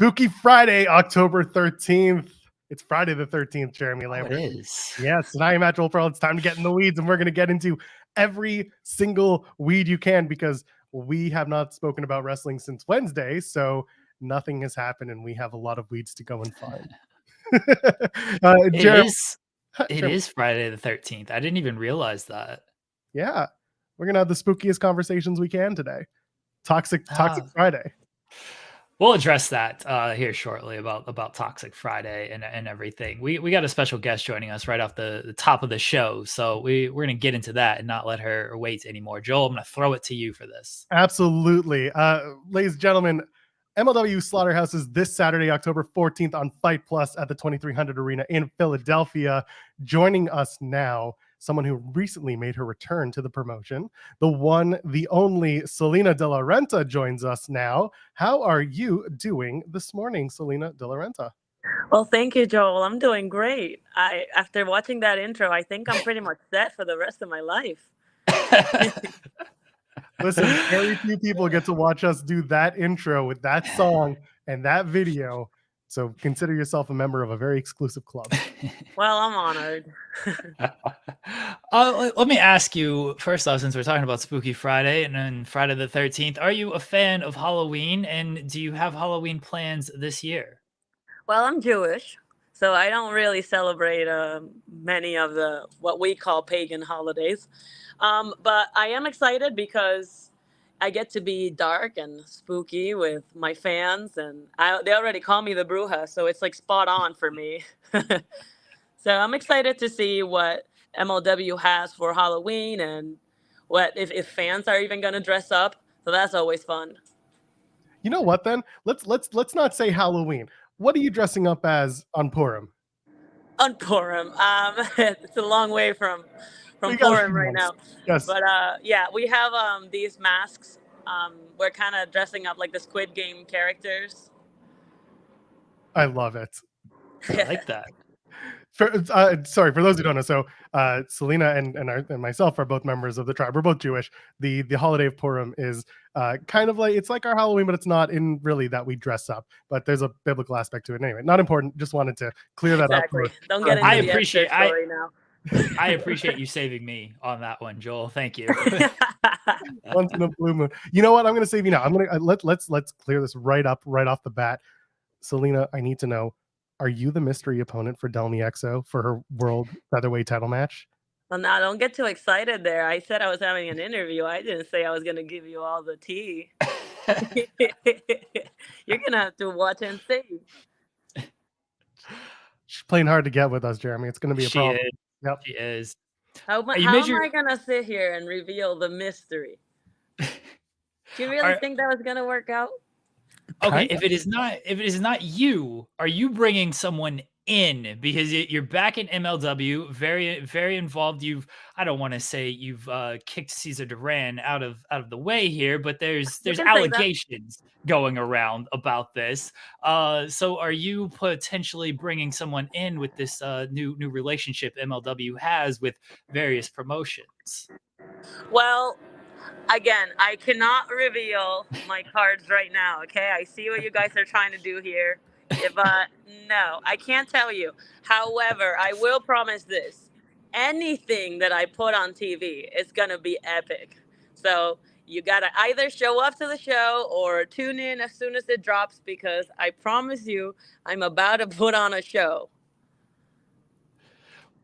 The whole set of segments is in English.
Spooky Friday, October 13th. It's Friday the 13th, Jeremy Lambert. It is. Yes, and I am at Joel Pearl. It's time to get in the weeds, and we're going to get into every single weed you can because we have not spoken about wrestling since Wednesday, so nothing has happened, and we have a lot of weeds to go and find. It is Friday the 13th. I didn't even realize that. Yeah, we're going to have the spookiest conversations we can today. Toxic Friday. We'll address that here shortly about Toxic Friday and everything. We got a special guest joining us right off the top of the show, so we're going to get into that and not let her wait anymore. Joel, I'm going to throw it to you for this. Absolutely. Ladies and gentlemen, MLW Slaughterhouse is this Saturday, October 14th on Fight Plus at the 2300 Arena in Philadelphia. Joining us now, someone who recently made her return to the promotion, the one, the only Salina de la Renta joins us now. How are you doing this morning, Salina de la Renta? Well, thank you, Joel. I'm doing great. After watching that intro, I think I'm pretty much set for the rest of my life. Listen, very few people get to watch us do that intro with that song and that video. So consider yourself a member of a very exclusive club. Well, I'm honored. Let me ask you, first off, since we're talking about Spooky Friday and then Friday the 13th, are you a fan of Halloween? And do you have Halloween plans this year? Well, I'm Jewish, so I don't really celebrate many of the what we call pagan holidays. But I am excited because I get to be dark and spooky with my fans, and they already call me the Bruja, so it's like spot on for me. So I'm excited to see what MLW has for Halloween and what if fans are even going to dress up. So that's always fun. You know what? Then let's not say Halloween. What are you dressing up as on Purim? On Purim, it's a long way from Purim right now. Yes. But yeah, we have these masks. We're kind of dressing up like the Squid Game characters. I love it. I like that. Sorry, for those who don't know, so Salina and myself are both members of the tribe. We're both Jewish. The holiday of Purim is kind of like, it's like our Halloween, but it's not in really that we dress up. But there's a biblical aspect to it. Anyway, not important. Just wanted to clear that up. Don't get into the story now. I appreciate you saving me on that one, Joel. Thank you. Once in a blue moon. You know what? I'm going to save you now. I'm going to let's clear this right off the bat. Salina, I need to know: are you the mystery opponent for Delmi Exo for her World Featherweight title match? Well, now don't get too excited there. I said I was having an interview. I didn't say I was going to give you all the tea. You're going to have to watch and see. She's playing hard to get with us, Jeremy. It's going to be a problem. Yep. She is. How am I going to sit here and reveal the mystery? Do you really think that was going to work out? Okay, if it is not you, are you bringing someone in? Because you're back in MLW, very very involved. I don't want to say you've kicked Cesar Duran out of the way here, but there's allegations going around about this. So are you potentially bringing someone in with this new relationship MLW has with various promotions? Well, again, I cannot reveal my cards right now, okay? I see what you guys are trying to do here. No, I can't tell you. However, I will promise this. Anything that I put on TV is going to be epic. So you got to either show up to the show or tune in as soon as it drops, because I promise you I'm about to put on a show.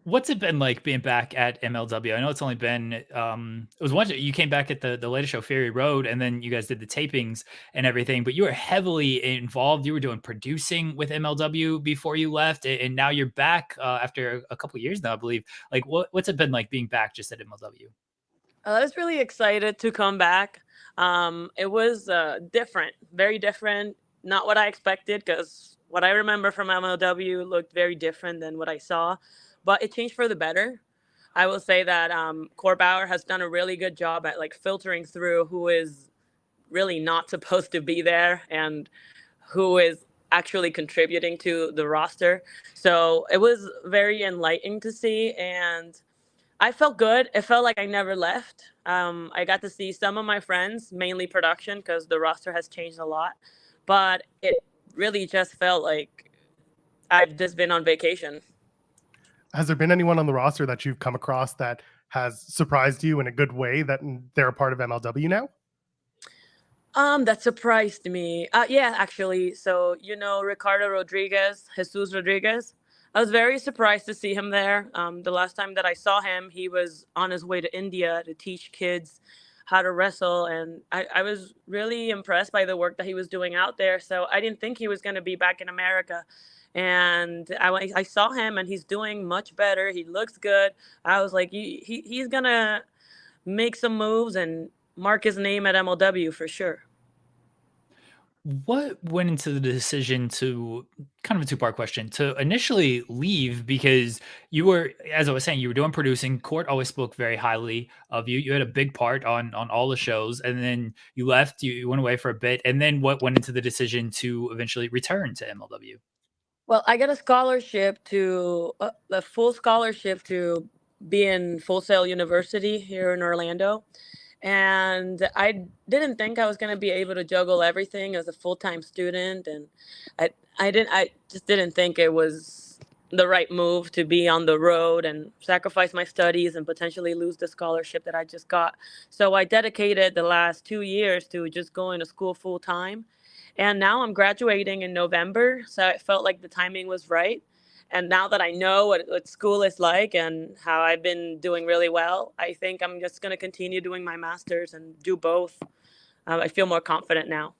What's it been like being back at MLW? I know it's only been, it was once you came back at the latest show, Ferry Road, and then you guys did the tapings and everything, but you were heavily involved. You were doing producing with MLW before you left, and now you're back after a couple of years now, I believe. Like, what's it been like being back just at MLW? I was really excited to come back. It was different, very different. Not what I expected, because what I remember from MLW looked very different than what I saw. But it changed for the better. I will say that Corbauer has done a really good job at like filtering through who is really not supposed to be there and who is actually contributing to the roster. So it was very enlightening to see, and I felt good. It felt like I never left. I got to see some of my friends, mainly production, because the roster has changed a lot. But it really just felt like I've just been on vacation. Has there been anyone on the roster that you've come across that has surprised you in a good way that they're a part of MLW now? That surprised me. Yeah, actually. So, Ricardo Rodriguez, Jesus Rodriguez. I was very surprised to see him there. The last time that I saw him, he was on his way to India to teach kids how to wrestle. And I was really impressed by the work that he was doing out there. So I didn't think he was going to be back in America. And I saw him, and he's doing much better. He looks good. I was like, he's going to make some moves and mark his name at MLW for sure. What went into the decision to kind of a two-part question to initially leave because you were, as I was saying, you were doing producing. Court always spoke very highly of you. You had a big part on all the shows, and then you left. You went away for a bit, and then what went into the decision to eventually return to MLW? Well, I got a scholarship a full scholarship to be in Full Sail University here in Orlando. And I didn't think I was going to be able to juggle everything as a full-time student. And I just didn't think it was the right move to be on the road and sacrifice my studies and potentially lose the scholarship that I just got. So I dedicated the last 2 years to just going to school full-time. And now I'm graduating in November, so it felt like the timing was right. And now that I know what school is like and how I've been doing really well, I think I'm just going to continue doing my master's and do both. I feel more confident now.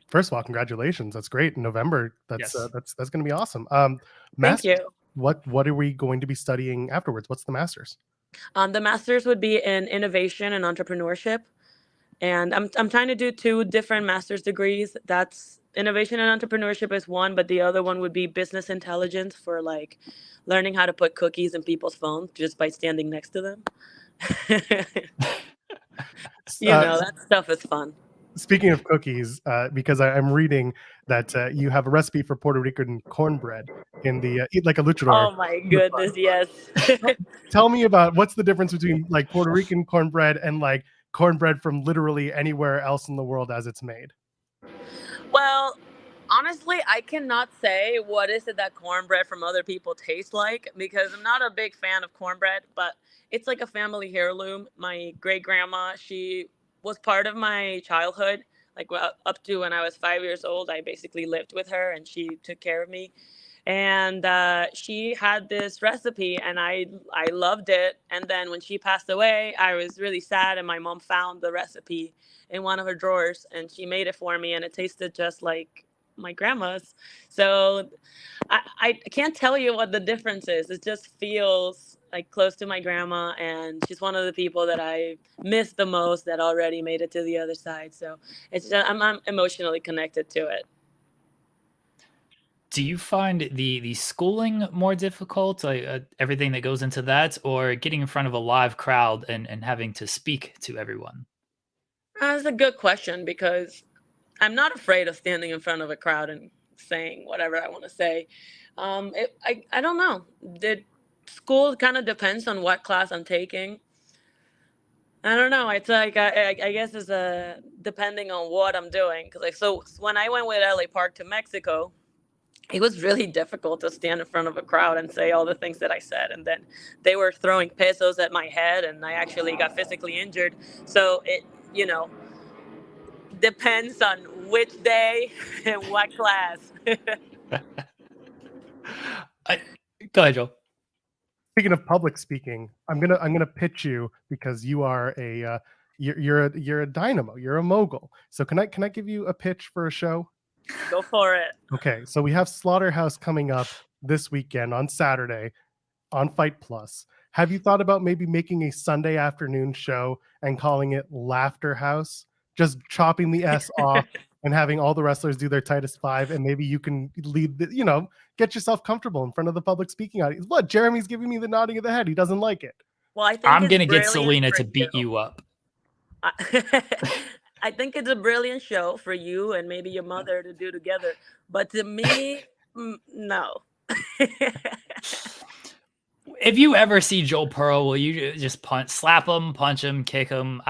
First of all, congratulations. That's great. In November, Yes. That's going to be awesome. Thank you. What are we going to be studying afterwards? What's the master's? The master's would be in innovation and entrepreneurship. And I'm trying to do 2 different master's degrees. That's innovation and entrepreneurship is one, but the other one would be business intelligence for like learning how to put cookies in people's phones just by standing next to them. That stuff is fun. Speaking of cookies, because I'm reading that you have a recipe for Puerto Rican cornbread in the Eat Like a Luchador. Oh my goodness, yes. Tell me about what's the difference between like Puerto Rican cornbread and like cornbread from literally anywhere else in the world as it's made. Well, honestly, I cannot say what is it that cornbread from other people tastes like because I'm not a big fan of cornbread, but it's like a family heirloom. My great grandma, she was part of my childhood. Like up to when I was 5 years old, I basically lived with her and she took care of me. And she had this recipe and I loved it. And then when she passed away, I was really sad. And my mom found the recipe in one of her drawers and she made it for me. And it tasted just like my grandma's. So I can't tell you what the difference is. It just feels like close to my grandma. And she's one of the people that I miss the most that already made it to the other side. So it's just, I'm emotionally connected to it. Do you find the schooling more difficult, everything that goes into that, or getting in front of a live crowd and having to speak to everyone? That's a good question because I'm not afraid of standing in front of a crowd and saying whatever I want to say. I don't know. The school kind of depends on what class I'm taking. I don't know. It's like I guess it's depending on what I'm doing. Cause so when I went with LA Park to Mexico, it was really difficult to stand in front of a crowd and say all the things that I said. And then they were throwing pesos at my head and I actually got physically injured. So it, depends on which day and what class. Go ahead, Joel. Speaking of public speaking, I'm gonna pitch you because you are you're a dynamo, you're a mogul. So can I give you a pitch for a show? Go for it. Okay, so we have Slaughterhouse coming up this weekend on Saturday on Fight Plus. Have you thought about maybe making a Sunday afternoon show and calling it Laughter House? Just chopping the S off and having all the wrestlers do their Titus 5, and maybe you can lead get yourself comfortable in front of the public speaking audience. What? Jeremy's giving me the nodding of the head. He doesn't like it. Well, I think I'm gonna get Salina to beat you up. I think it's a brilliant show for you and maybe your mother to do together. But to me, no. If you ever see Joel Pearl, will you just slap him, punch him, kick him?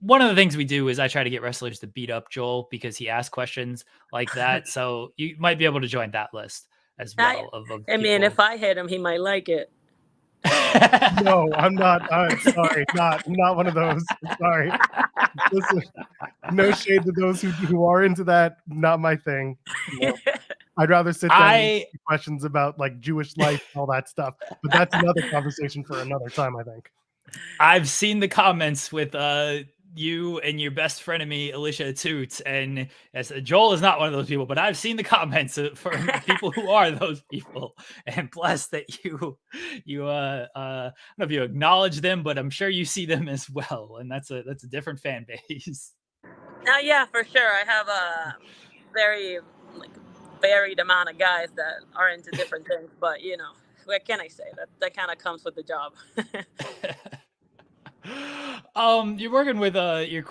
one of the things we do is I try to get wrestlers to beat up Joel because he asks questions like that. So you might be able to join that list as well of I mean, people. if I hit him, he might like it. No, I'm not. Sorry, not one of those. Sorry. Listen, no shade to those who are into that. Not my thing. No. I'd rather sit down and ask questions about like Jewish life and all that stuff. But that's another conversation for another time, I think. I've seen the comments with you and your best frenemy Alicia Toots, and as Joel is not one of those people, but I've seen the comments from people who are those people, and blessed that you I don't know if you acknowledge them, but I'm sure you see them as well, and that's a different fan base. Yeah, for sure. I have a very varied amount of guys that are into different things, but you know, what can I say? That kind of comes with the job. You're working with you're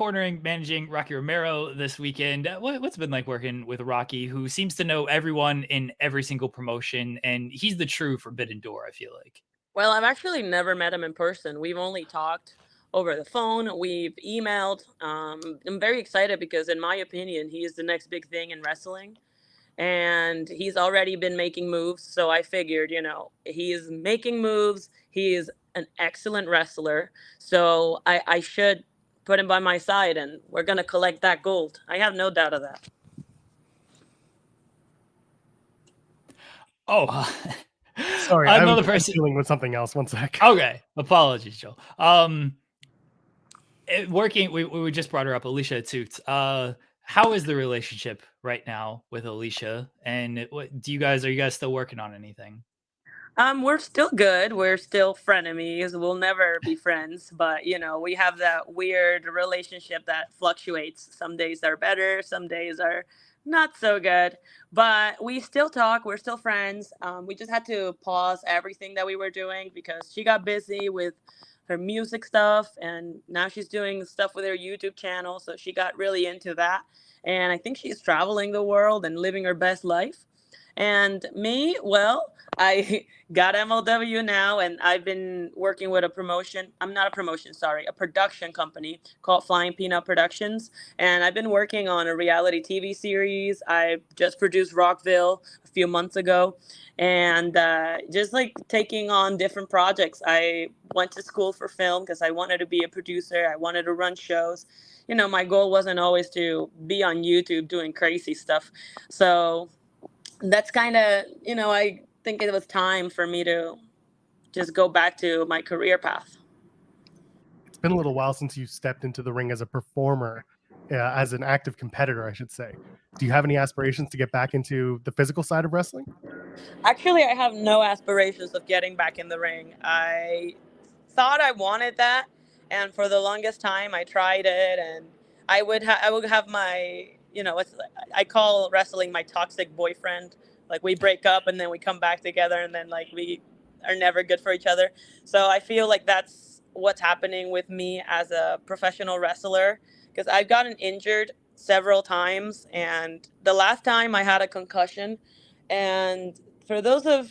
managing Rocky Romero this weekend. What's it been like working with Rocky, who seems to know everyone in every single promotion, and he's the true Forbidden Door, I feel like. Well, I've actually never met him in person. We've only talked over the phone. We've emailed. I'm very excited because, in my opinion, he is the next big thing in wrestling. And he's already been making moves. So I figured, you know, he is making moves. He is an excellent wrestler. So I should put him by my side, and we're going to collect that gold. I have no doubt of that. Oh, sorry. Another person dealing with something else. One sec. Okay. Apologies, Joel. We just brought her up, Alicia Toots. How is the relationship right now with Alicia? And are you guys still working on anything? We're still good. We're still frenemies. We'll never be friends, but you know, we have that weird relationship that fluctuates. Some days are better, some days are not so good, but we still talk. We're still friends. We just had to pause everything that we were doing because she got busy with her music stuff, and now she's doing stuff with her YouTube channel. So she got really into that, and I think she's traveling the world and living her best life. And me, well, I got MLW now, and I've been working with a promotion. I'm not a promotion, sorry, a production company called Flying Peanut Productions. And I've been working on a reality TV series. I just produced Rockville a few months ago, and just like taking on different projects. I went to school for film because I wanted to be a producer. I wanted to run shows. You know, my goal wasn't always to be on YouTube doing crazy stuff. So that's kind of, you know, I think it was time for me to just go back to my career path. It's been a little while since you stepped into the ring as a performer, as an active competitor, I should say. Do you have any aspirations to get back into the physical side of wrestling? Actually, I have no aspirations of getting back in the ring. I thought I wanted that, and for the longest time I tried it, and I would have my, you know, I call wrestling my toxic boyfriend. Like, we break up and then we come back together, and then like we are never good for each other. So I feel like that's what's happening with me as a professional wrestler, because I've gotten injured several times, and the last time I had a concussion. And for those of,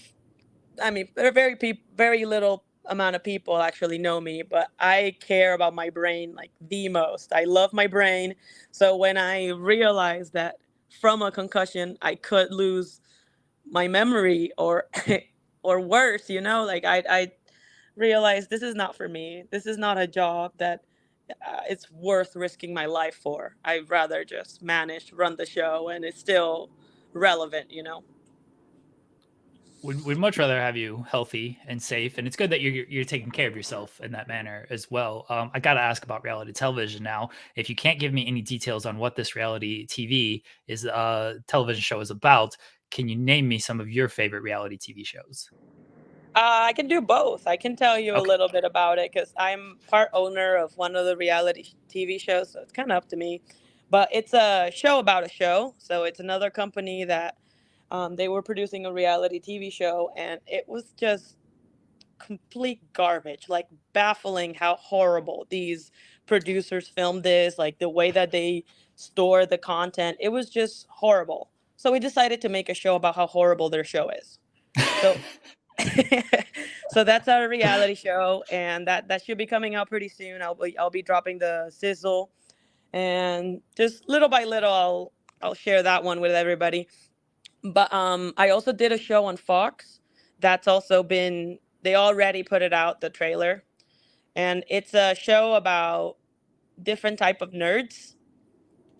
I mean, there are very little amount of people actually know me, but I care about my brain like the most. I love my brain. So when I realized that from a concussion I could lose my memory, or or worse, you know, like I realized this is not for me. This is not a job that it's worth risking my life for. I'd rather just run the show, and it's still relevant, you know. We'd much rather have you healthy and safe, and it's good that you're taking care of yourself in that manner as well. I got to ask about reality television now. If you can't give me any details on what this reality TV is, television show is about, can you name me some of your favorite reality TV shows? I can do both. I can tell you a Okay. little bit about it because I'm part owner of one of the reality TV shows, so it's kind of up to me. But it's a show about a show, so it's another company that they were producing a reality TV show, and it was just complete garbage. Like, baffling how horrible these producers filmed this, like the way that they store the content. It was just horrible. So we decided to make a show about how horrible their show is. So So that's our reality show, and that should be coming out pretty soon. I'll be dropping the sizzle, and just little by little, I'll share that one with everybody. But I also did a show on Fox. That's also been, they already put it out, the trailer, and it's a show about different type of nerds,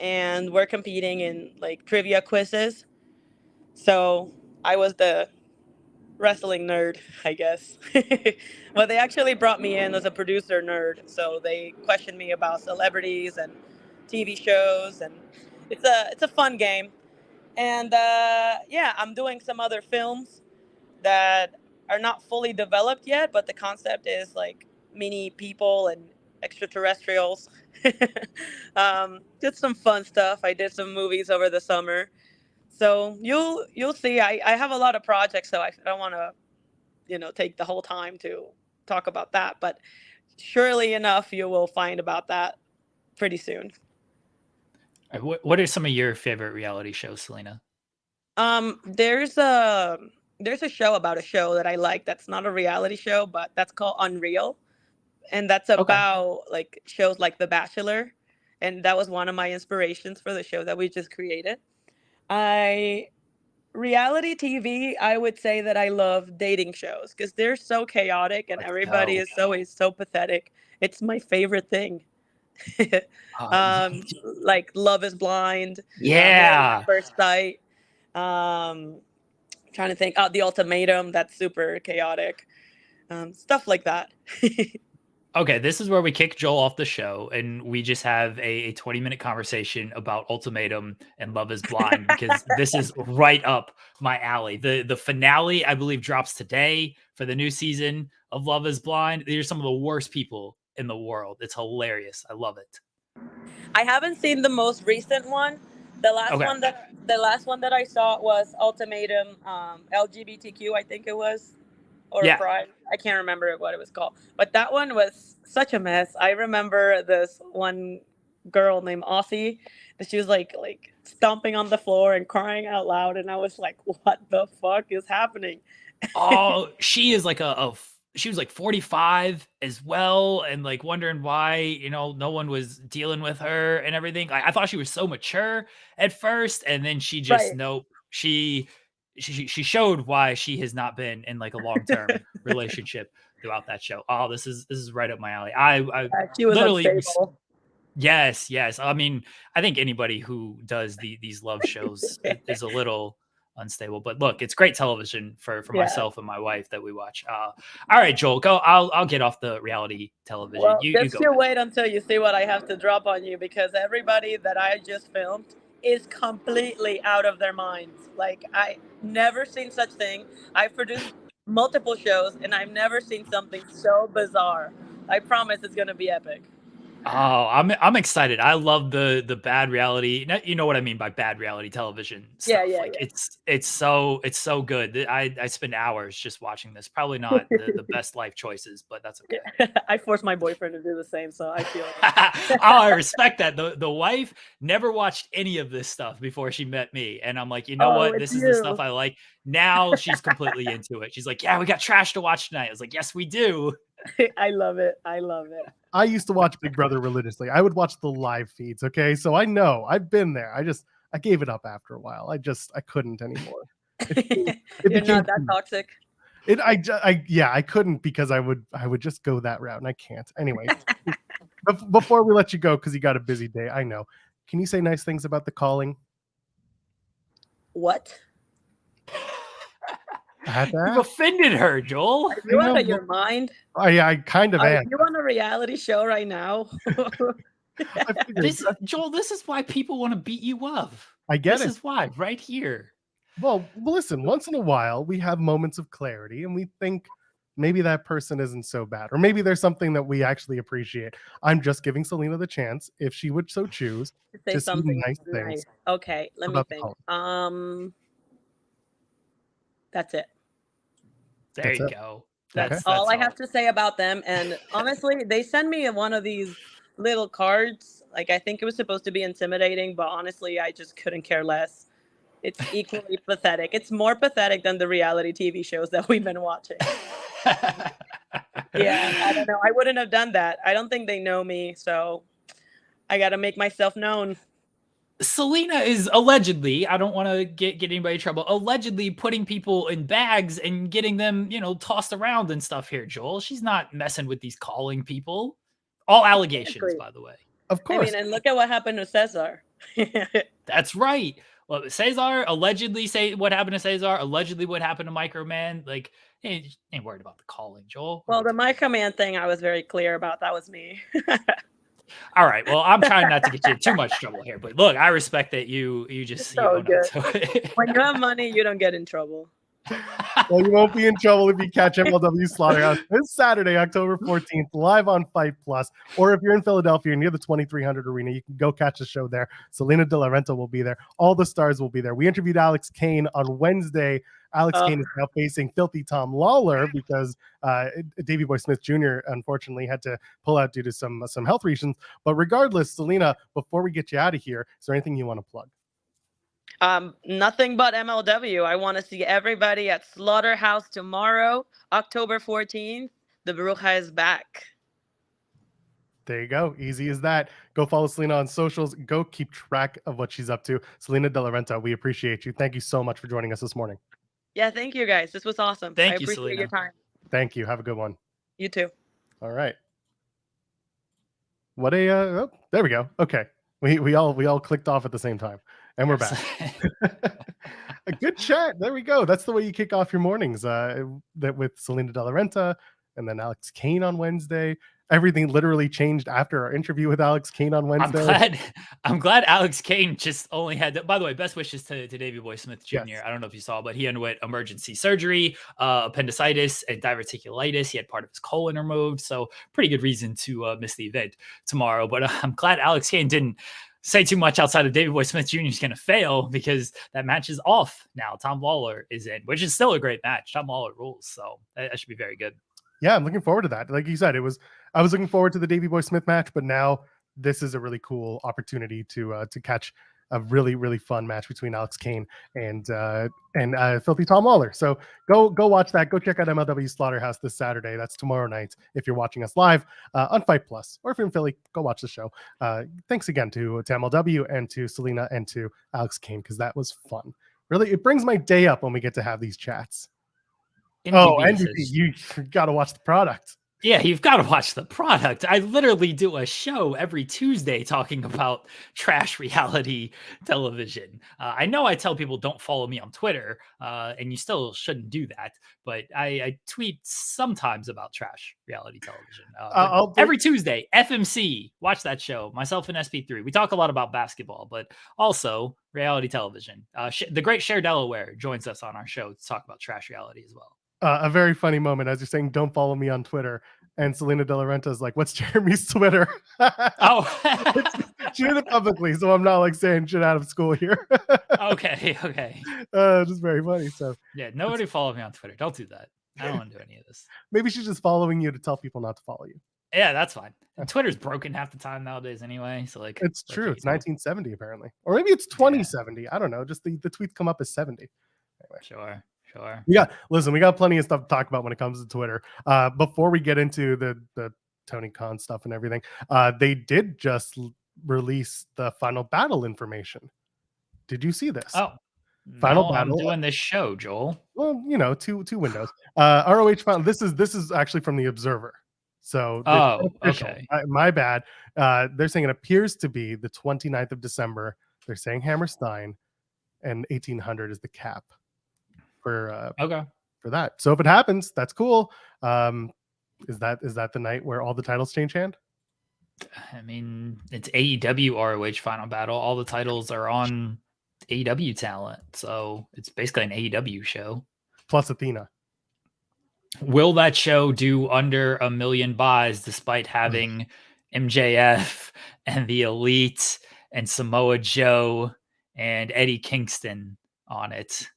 and we're competing in like trivia quizzes. So I was the wrestling nerd, I guess. But they actually brought me in as a producer nerd. So they questioned me about celebrities and TV shows, and it's a fun game. And yeah, I'm doing some other films that are not fully developed yet, but the concept is like mini people and extraterrestrials. Did some fun stuff. I did some movies over the summer. So you'll see. I have a lot of projects, so I don't want to take the whole time to talk about that. But surely enough, you will find about that pretty soon. What are some of your favorite reality shows, Salina? There's a show about a show that I like. That's not a reality show, but that's called Unreal, and that's about like shows like The Bachelor, and that was one of my inspirations for the show that we just created. Reality TV, I would say that I love dating shows because they're so chaotic and everybody is always so pathetic. It's my favorite thing. Like Love is Blind, Yeah. Married at First Sight. Trying to think. The Ultimatum, that's super chaotic. Stuff like that. Okay, this is where we kick Joel off the show and we just have a 20-minute conversation about Ultimatum and Love is Blind because this is right up my alley. The finale, I believe, drops today for the new season of Love is Blind. These are some of the worst people in the world. It's hilarious. I love it. I haven't seen the most recent one. The last one that I saw was Ultimatum, LGBTQ, I think it was. Or Pride. I can't remember what it was called. But that one was such a mess. I remember this one girl named Aussie that she was like stomping on the floor and crying out loud, and I was like, what the fuck is happening? Oh, she is like she was like 45 as well, and like wondering why no one was dealing with her and everything. I thought she was so mature at first, and then she just nope. She showed why she has not been in like a long-term relationship throughout that show. Oh, this is right up my alley. She was literally unstable. Yes. I mean, I think anybody who does these love shows is a little unstable, but look, it's great television for myself and my wife that we watch. All right, Joel, go. I'll get off the reality television. Well, you go. You wait until you see what I have to drop on you, because everybody that I just filmed is completely out of their minds. Like, I never seen such thing. I've produced multiple shows and I've never seen something so bizarre. I promise it's gonna be epic. Oh, I'm excited. I love the bad reality. You know what I mean by bad reality television stuff. Yeah. It's so good. I spend hours just watching this. Probably not the best life choices, but that's okay. I forced my boyfriend to do the same, so I feel I respect that. The wife never watched any of this stuff before she met me, and I'm like, what? This is the stuff I like. Now she's completely into it. She's like, yeah, we got trash to watch tonight. I was like, yes, we do. I love it. I used to watch Big Brother religiously. I would watch the live feeds. Okay. So I know I've been there. I gave it up after a while. I couldn't anymore. You're not that toxic. I couldn't, because I would just go that route, and I can't. Anyway, before we let you go, because you got a busy day, I know. Can you say nice things about The Calling? What? You've offended her, Joel. Are you out of your mind? I kind of am. Are you on a reality show right now? Joel, this is why people want to beat you up. I get it. This is why, right here. Well, listen, once in a while, we have moments of clarity, and we think maybe that person isn't so bad, or maybe there's something that we actually appreciate. I'm just giving Salina the chance, if she would so choose, to say something nice things. Okay, let me think. That's it. There you go. That's all I have to say about them. And honestly, they send me one of these little cards. Like, I think it was supposed to be intimidating, but honestly, I just couldn't care less. It's equally pathetic. It's more pathetic than the reality TV shows that we've been watching. Yeah, I don't know. I wouldn't have done that. I don't think they know me, so I got to make myself known. Salina is allegedly, I don't want to get anybody in trouble, allegedly putting people in bags and getting them, tossed around and stuff here, Joel. She's not messing with these calling people. All allegations, Exactly. by the way. Of course. I mean, and look at what happened to Cesar. That's right. Well, Cesar allegedly say what happened to Cesar, allegedly what happened to Microman. Like, ain't worried about the calling, Joel. Well, the My Command thing, I was very clear about. That was me. All right. Well, I'm trying not to get you in too much trouble here, but look, I respect that you just so own up to it. When you have money, you don't get in trouble. Well, you won't be in trouble if you catch MLW Slaughterhouse this Saturday, October 14th, live on Fight Plus. Or if you're in Philadelphia near the 2300 Arena, you can go catch the show there. Salina de la Renta will be there. All the stars will be there. We interviewed Alex Kane on Wednesday. Alex Kane is now facing Filthy Tom Lawler because Davey Boy Smith Jr. unfortunately had to pull out due to some health reasons. But regardless, Salina, before we get you out of here, is there anything you want to plug? Nothing but MLW. I want to see everybody at Slaughterhouse tomorrow, October 14th. The Bruja is back. There you go. Easy as that. Go follow Salina on socials. Go keep track of what she's up to. Salina de la Renta, we appreciate you. Thank you so much for joining us this morning. Yeah, thank you guys. This was awesome. Thank I you, appreciate Salina. your time. Thank you. Have a good one. You too. All right. What a there we go. Okay. We all clicked off at the same time. And we're back. A good chat. There we go. That's the way you kick off your mornings. That with Salina de la Renta and then Alex Kane on Wednesday. Everything literally changed after our interview with Alex Kane on Wednesday. I'm glad Alex Kane just only had. By the way, best wishes to Davey Boy Smith Jr. Yes. I don't know if you saw, but he underwent emergency surgery, appendicitis, and diverticulitis. He had part of his colon removed, so pretty good reason to miss the event tomorrow. But I'm glad Alex Kane didn't say too much outside of Davey Boy Smith Jr. is going to fail because that match is off now. Tom Lawler is in, which is still a great match. Tom Lawler rules, so that should be very good. Yeah, I'm looking forward to that. Like you said, I was looking forward to the Davey Boy Smith match, but now this is a really cool opportunity to catch a really, really fun match between Alex Kane and Filthy Tom Lawler. So go watch that. Go check out MLW Slaughterhouse this Saturday. That's tomorrow night if you're watching us live on Fight Plus, or if you're in Philly, go watch the show. Thanks again to MLW and to Salina and to Alex Kane, because that was fun. Really, it brings my day up when we get to have these chats. NDP, you got to watch the product. Yeah, you've got to watch the product. I literally do a show every Tuesday talking about trash reality television. I know I tell people don't follow me on Twitter, and you still shouldn't do that. But I tweet sometimes about trash reality television. Every Tuesday, FMC, watch that show. Myself and SP3. We talk a lot about basketball, but also reality television. The great Cher Delaware joins us on our show to talk about trash reality as well. A very funny moment as you're saying, don't follow me on Twitter. And Salina de la Renta is like, what's Jeremy's Twitter? Oh, she did it publicly, so I'm not like saying shit out of school here. Okay. Just very funny. So yeah, nobody follow me on Twitter. Don't do that. I don't want to do any of this. Maybe she's just following you to tell people not to follow you. Yeah, that's fine. And Twitter's broken half the time nowadays anyway. So like, it's true. It's 1970 apparently, or maybe it's 2070. I don't know. Just the tweets come up as 70. Anyway. Sure. We got plenty of stuff to talk about when it comes to Twitter. Before we get into the Tony Khan stuff and everything, they did just release the Final Battle information. Did you see this? Oh, Final Battle. I'm doing this show, Joel. Well, two windows. ROH Final. This is actually from the Observer. So okay. My bad. They're saying it appears to be the 29th of December. They're saying Hammerstein, and 1800 is the cap. For that. So if it happens, that's cool. Is that the night where all the titles change hand? I mean, it's AEW ROH Final Battle. All the titles are on AEW talent, so it's basically an AEW show. Plus Athena. Will that show do under 1 million buys despite having MJF and the Elite and Samoa Joe and Eddie Kingston on it?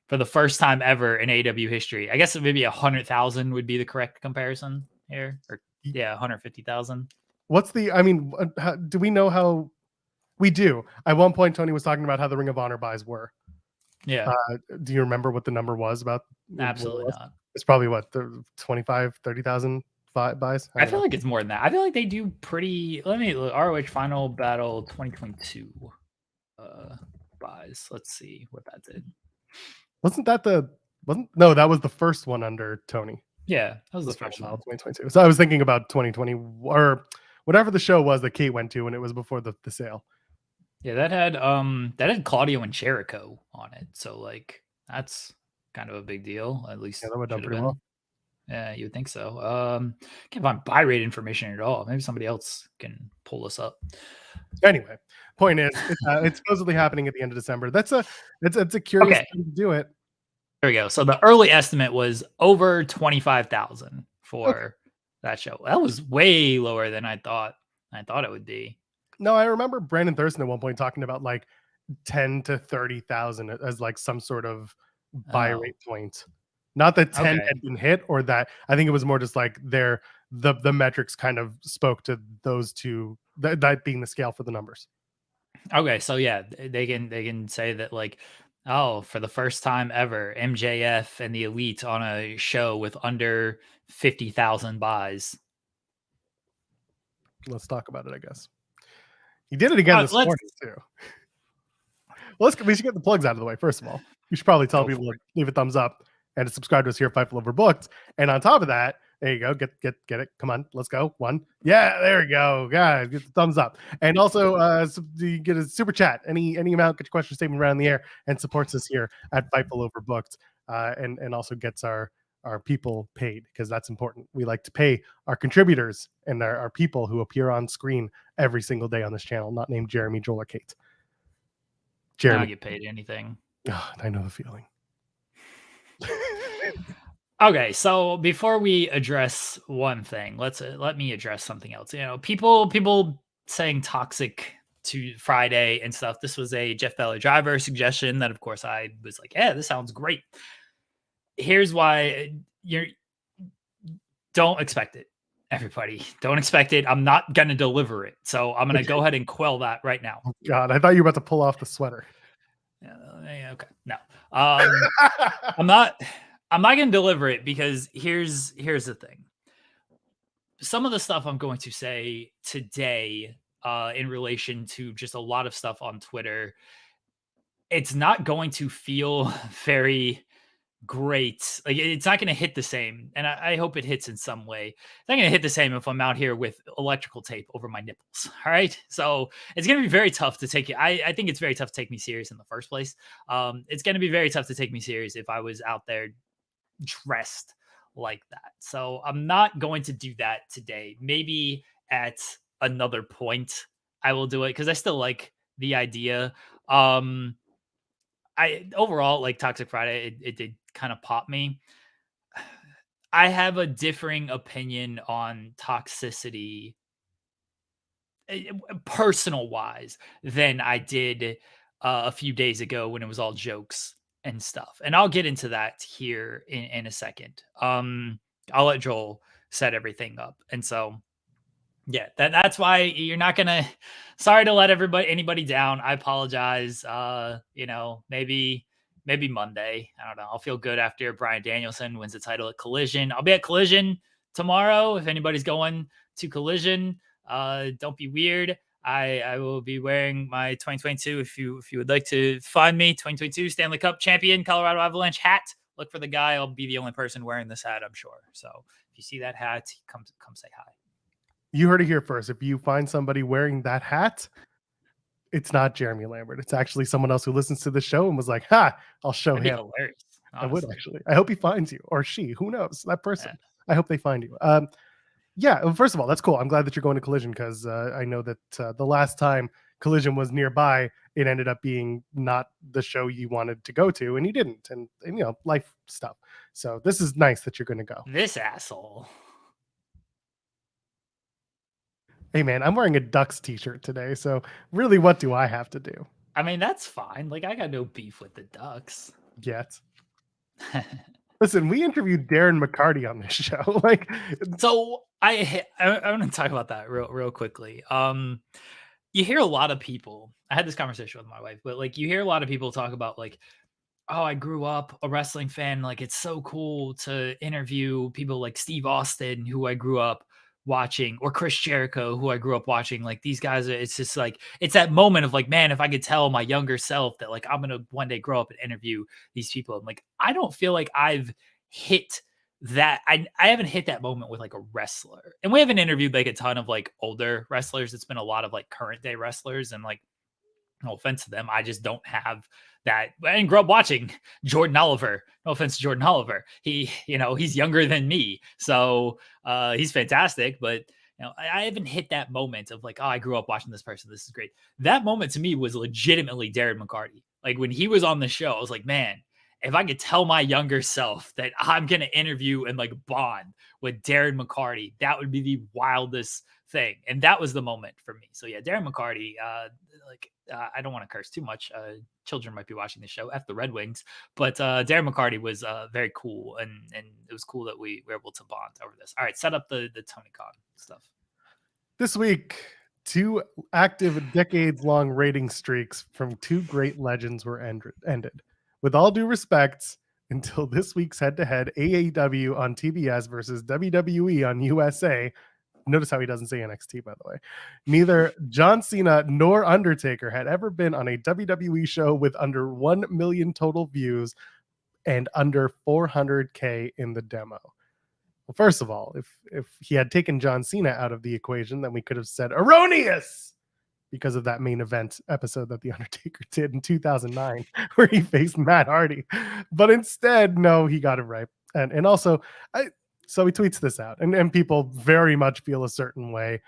For the first time ever in AEW history. I guess maybe 100,000 would be the correct comparison here. Or 150,000. Do we know how we do? At one point, Tony was talking about how the Ring of Honor buys were. Yeah. Do you remember what the number was about? Absolutely not. It's probably what, 25, 30,000 buys. I feel like it's more than that. I feel like they do pretty. Let me look. ROH Final Battle 2022 buys. Let's see what that did. No, that was the first one under Tony. Yeah, that was the first one. 2022. So I was thinking about 2020 or whatever the show was that Kate went to, and it was before the sale. Yeah, that had Claudio and Jericho on it. So like that's kind of a big deal. At least that would have done pretty well. Yeah, you would think so. Can't find buy rate information at all. Maybe somebody else can pull this up. Anyway, point is, it's supposedly happening at the end of December. It's a curious thing to do it. There we go. So the early estimate was over 25,000 for that show. That was way lower than I thought it would be. No, I remember Brandon Thurston at one point talking about like 10 to 30,000 as like some sort of buy rate point. Not that 10 had been hit, or that I think it was more just like the metrics kind of spoke to those two, that being the scale for the numbers. Okay, so yeah, they can say that like, oh, for the first time ever, MJF and the Elite on a show with under 50,000 buys. Let's talk about it, I guess. He did it again this morning too. Well, we should get the plugs out of the way. First of all, you should probably tell people to leave a thumbs up and to subscribe to us here at Fightful Overbooked. And on top of that, there you go. Get it. Come on, let's go. One. Yeah, there we go. Guys, get the thumbs up. And also, you get a super chat. Any amount, get your question statement around the air, and supports us here at Fightful Overbooked. And also gets our people paid, because that's important. We like to pay our contributors and our people who appear on screen every single day on this channel, not named Jeremy, Joel, or Kate. Jeremy. I don't get paid anything. Oh, I know the feeling. Okay, so before we address one thing, let me address something else. You know, people saying toxic to Friday and stuff. This was a Jeff Bella Driver suggestion that, of course, I was like, yeah, this sounds great. Here's why don't expect it. Everybody, don't expect it. I'm not going to deliver it. So I'm going to go ahead and quell that right now. Oh, God, I thought you were about to pull off the sweater. Okay. No. I'm not going to deliver it, because here's the thing. Some of the stuff I'm going to say today in relation to just a lot of stuff on Twitter, it's not going to feel very great. Like, it's not going to hit the same. And I hope it hits in some way. It's not going to hit the same if I'm out here with electrical tape over my nipples. All right. So it's going to be very tough to take it. I think it's very tough to take me serious in the first place. It's going to be very tough to take me serious if I was out there dressed like that. So I'm not going to do that today. Maybe at another point I will do it, because I still like the idea. I overall like Toxic Friday. It did kind of pop me. I have a differing opinion on toxicity, personal wise, than I did a few days ago when it was all jokes and stuff. And I'll get into that here in a second. I'll let Joel set everything up. And so, yeah, that's why you're not gonna. Sorry to let anybody down. I apologize. Maybe Monday. I don't know. I'll feel good after Bryan Danielson wins the title at Collision. I'll be at Collision tomorrow. If anybody's going to Collision, don't be weird. I will be wearing my 2022. If you would like to find me, 2022 Stanley Cup champion, Colorado Avalanche hat. Look for the guy. I'll be the only person wearing this hat, I'm sure. So if you see that hat, come say hi. You heard it here first. If you find somebody wearing that hat, it's not Jeremy Lambert. It's actually someone else who listens to the show and was like, "Ha! I'll show him." Hilarious. I would actually. I hope he finds you, or she. Who knows? That person. Yeah. I hope they find you. Yeah. Well, first of all, that's cool. I'm glad that you're going to Collision, because I know that the last time Collision was nearby, it ended up being not the show you wanted to go to, and you didn't, and life stuff. So this is nice that you're going to go. This asshole. Hey man, I'm wearing a Ducks t-shirt today, so really, what do I have to do? I mean, that's fine. Like, I got no beef with the Ducks yet. Listen, we interviewed Darren McCarty on this show. Like, so I want to talk about that real quickly. You hear a lot of people. I had this conversation with my wife, but like, you hear a lot of people talk about like, oh, I grew up a wrestling fan. Like, it's so cool to interview people like Steve Austin, who I grew up watching, or Chris Jericho, who I grew up watching. Like, these guys are, it's just like, it's that moment of like, man, if I could tell my younger self that like I'm going to one day grow up and interview these people. I'm like, I don't feel like I've hit that. I haven't hit that moment with like a wrestler. And we haven't interviewed like a ton of like older wrestlers. It's been a lot of like current day wrestlers, and like, no offense to them, I just don't have that. I didn't grow up watching Jordan Oliver. No offense to Jordan Oliver. He's younger than me. So he's fantastic, but I haven't hit that moment of like, oh, I grew up watching this person. This is great. That moment to me was legitimately Darren McCarty. Like when he was on the show, I was like, man, if I could tell my younger self that I'm going to interview and like bond with Darren McCarty, that would be the wildest thing. And that was the moment for me. So yeah, Darren McCarty, I don't want to curse too much. Children might be watching the show. F the Red Wings, but Darren McCarty was very cool, and it was cool that we were able to bond over this. All right, set up the Tony Khan stuff. This week, 2 active decades-long rating streaks from 2 great legends were ended. With all due respect, until this week's head-to-head AEW on TBS versus WWE on USA. Notice how he doesn't say NXT, by the way. Neither John Cena nor Undertaker had ever been on a WWE show with under 1 million total views and under 400K in the demo. Well, first of all, if he had taken John Cena out of the equation, then we could have said erroneous, because of that main event episode that The Undertaker did in 2009, where he faced Matt Hardy. But instead, no, he got it right. And also, so he tweets this out, and people very much feel a certain way.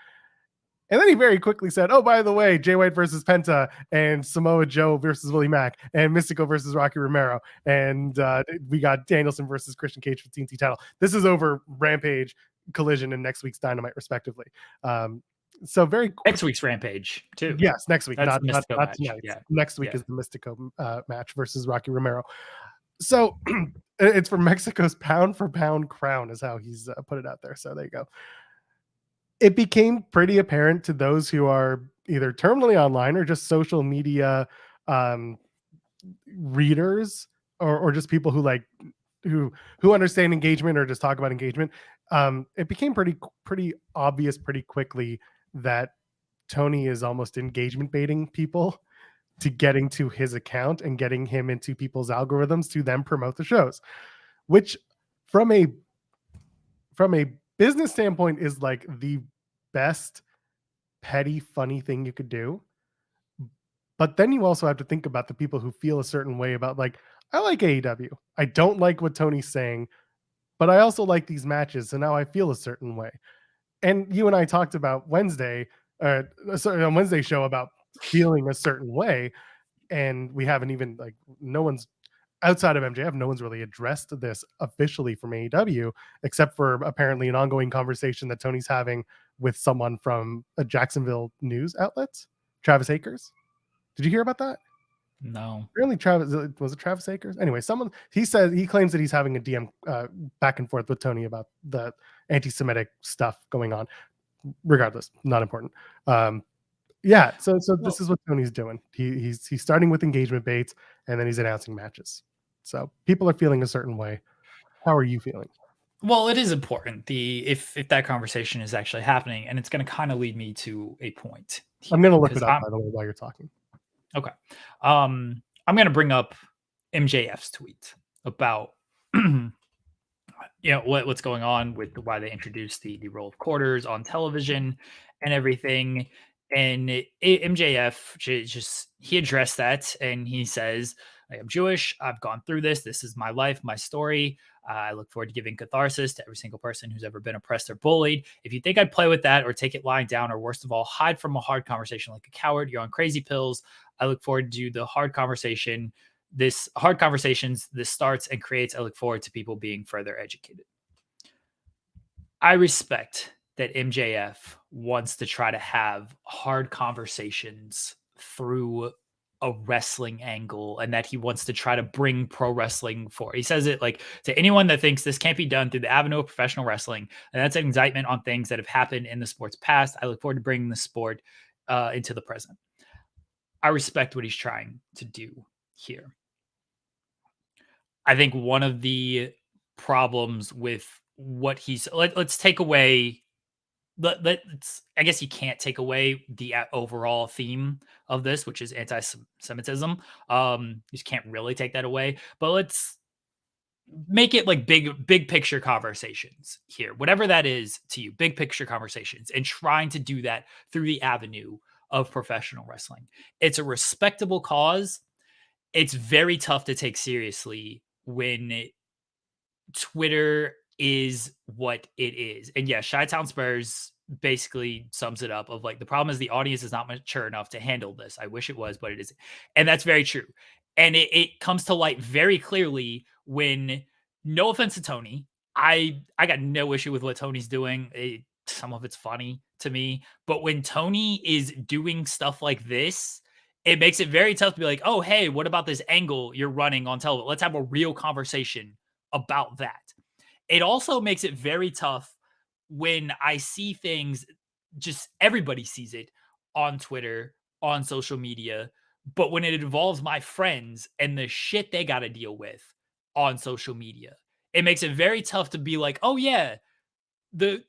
And then he very quickly said, oh, by the way, Jay White versus Penta, and Samoa Joe versus Willie Mack, and Mystico versus Rocky Romero, and we got Danielson versus Christian Cage for the TNT title. This is over Rampage, Collision, and next week's Dynamite, respectively. So very next week's Rampage too. Yes, next week. That's not match. tonight. Yeah. Next week is the Mystico match versus Rocky Romero. So it's for Mexico's pound for pound crown, is how he's put it out there. So there you go. It became pretty apparent to those who are either terminally online or just social media readers, or just people who like who understand engagement or just talk about engagement. It became pretty obvious pretty quickly that Tony is almost engagement baiting people to getting to his account and getting him into people's algorithms to then promote the shows, which from a business standpoint is like the best petty funny thing you could do. But then you also have to think about the people who feel a certain way about, like, I like AEW. I don't like what Tony's saying, but I also like these matches, so now I feel a certain way. And you and I talked about Wednesday, on Wednesday's show, about feeling a certain way, and we haven't even, like, no one's outside of MJF, no one's really addressed this officially from AEW, except for apparently an ongoing conversation that Tony's having with someone from a Jacksonville news outlet, Travis Akers. Did you hear about that? No. Apparently was it Travis Akers? Anyway, he claims that he's having a DM back and forth with Tony about the anti-Semitic stuff going on. Regardless, not important. Yeah, so this is what Tony's doing. He's starting with engagement baits, and then he's announcing matches. So people are feeling a certain way. How are you feeling? Well, it is important if that conversation is actually happening, and it's going to kind of lead me to a point here, I'm going to look it up, by the way, while you're talking. Okay. I'm going to bring up MJF's tweet about what's going on with why they introduced the role of quarters on television and everything. And MJF just he addressed that, and he says, I am Jewish. I've gone through this. This is my life, my story. I look forward to giving catharsis to every single person who's ever been oppressed or bullied. If you think I'd play with that or take it lying down, or worst of all, hide from a hard conversation like a coward, you're on crazy pills. I look forward to the hard conversation. This starts and creates. I look forward to people being further educated. I respect that MJF wants to try to have hard conversations through a wrestling angle, and that he wants to try to bring pro wrestling forward. He says it like, to anyone that thinks this can't be done through the avenue of professional wrestling, and that's an indictment on things that have happened in the sport's past. I look forward to bringing the sport into the present. I respect what he's trying to do here. I think one of the problems with what he's let's take away let's I guess you can't take away the overall theme of this, which is anti-Semitism. You just can't really take that away. But let's make it like big picture conversations here, whatever that is to you, big picture conversations, and trying to do that through the avenue of professional wrestling. It's a respectable cause. It's very tough to take seriously when Twitter is what it is. And yeah, Chi-Town Spurs basically sums it up of like the problem is the audience is not mature enough to handle this. I wish it was, but it isn't. And that's very true. And it comes to light very clearly when, no offense to Tony, I got no issue with what Tony's doing. Some of it's funny to me, but when Tony is doing stuff like this, it makes it very tough to be like, oh, hey, what about this angle you're running on television? Let's have a real conversation about that. It also makes it very tough when I see things, just everybody sees it on Twitter, on social media, but when it involves my friends and the shit they got to deal with on social media, it makes it very tough to be like, oh yeah, the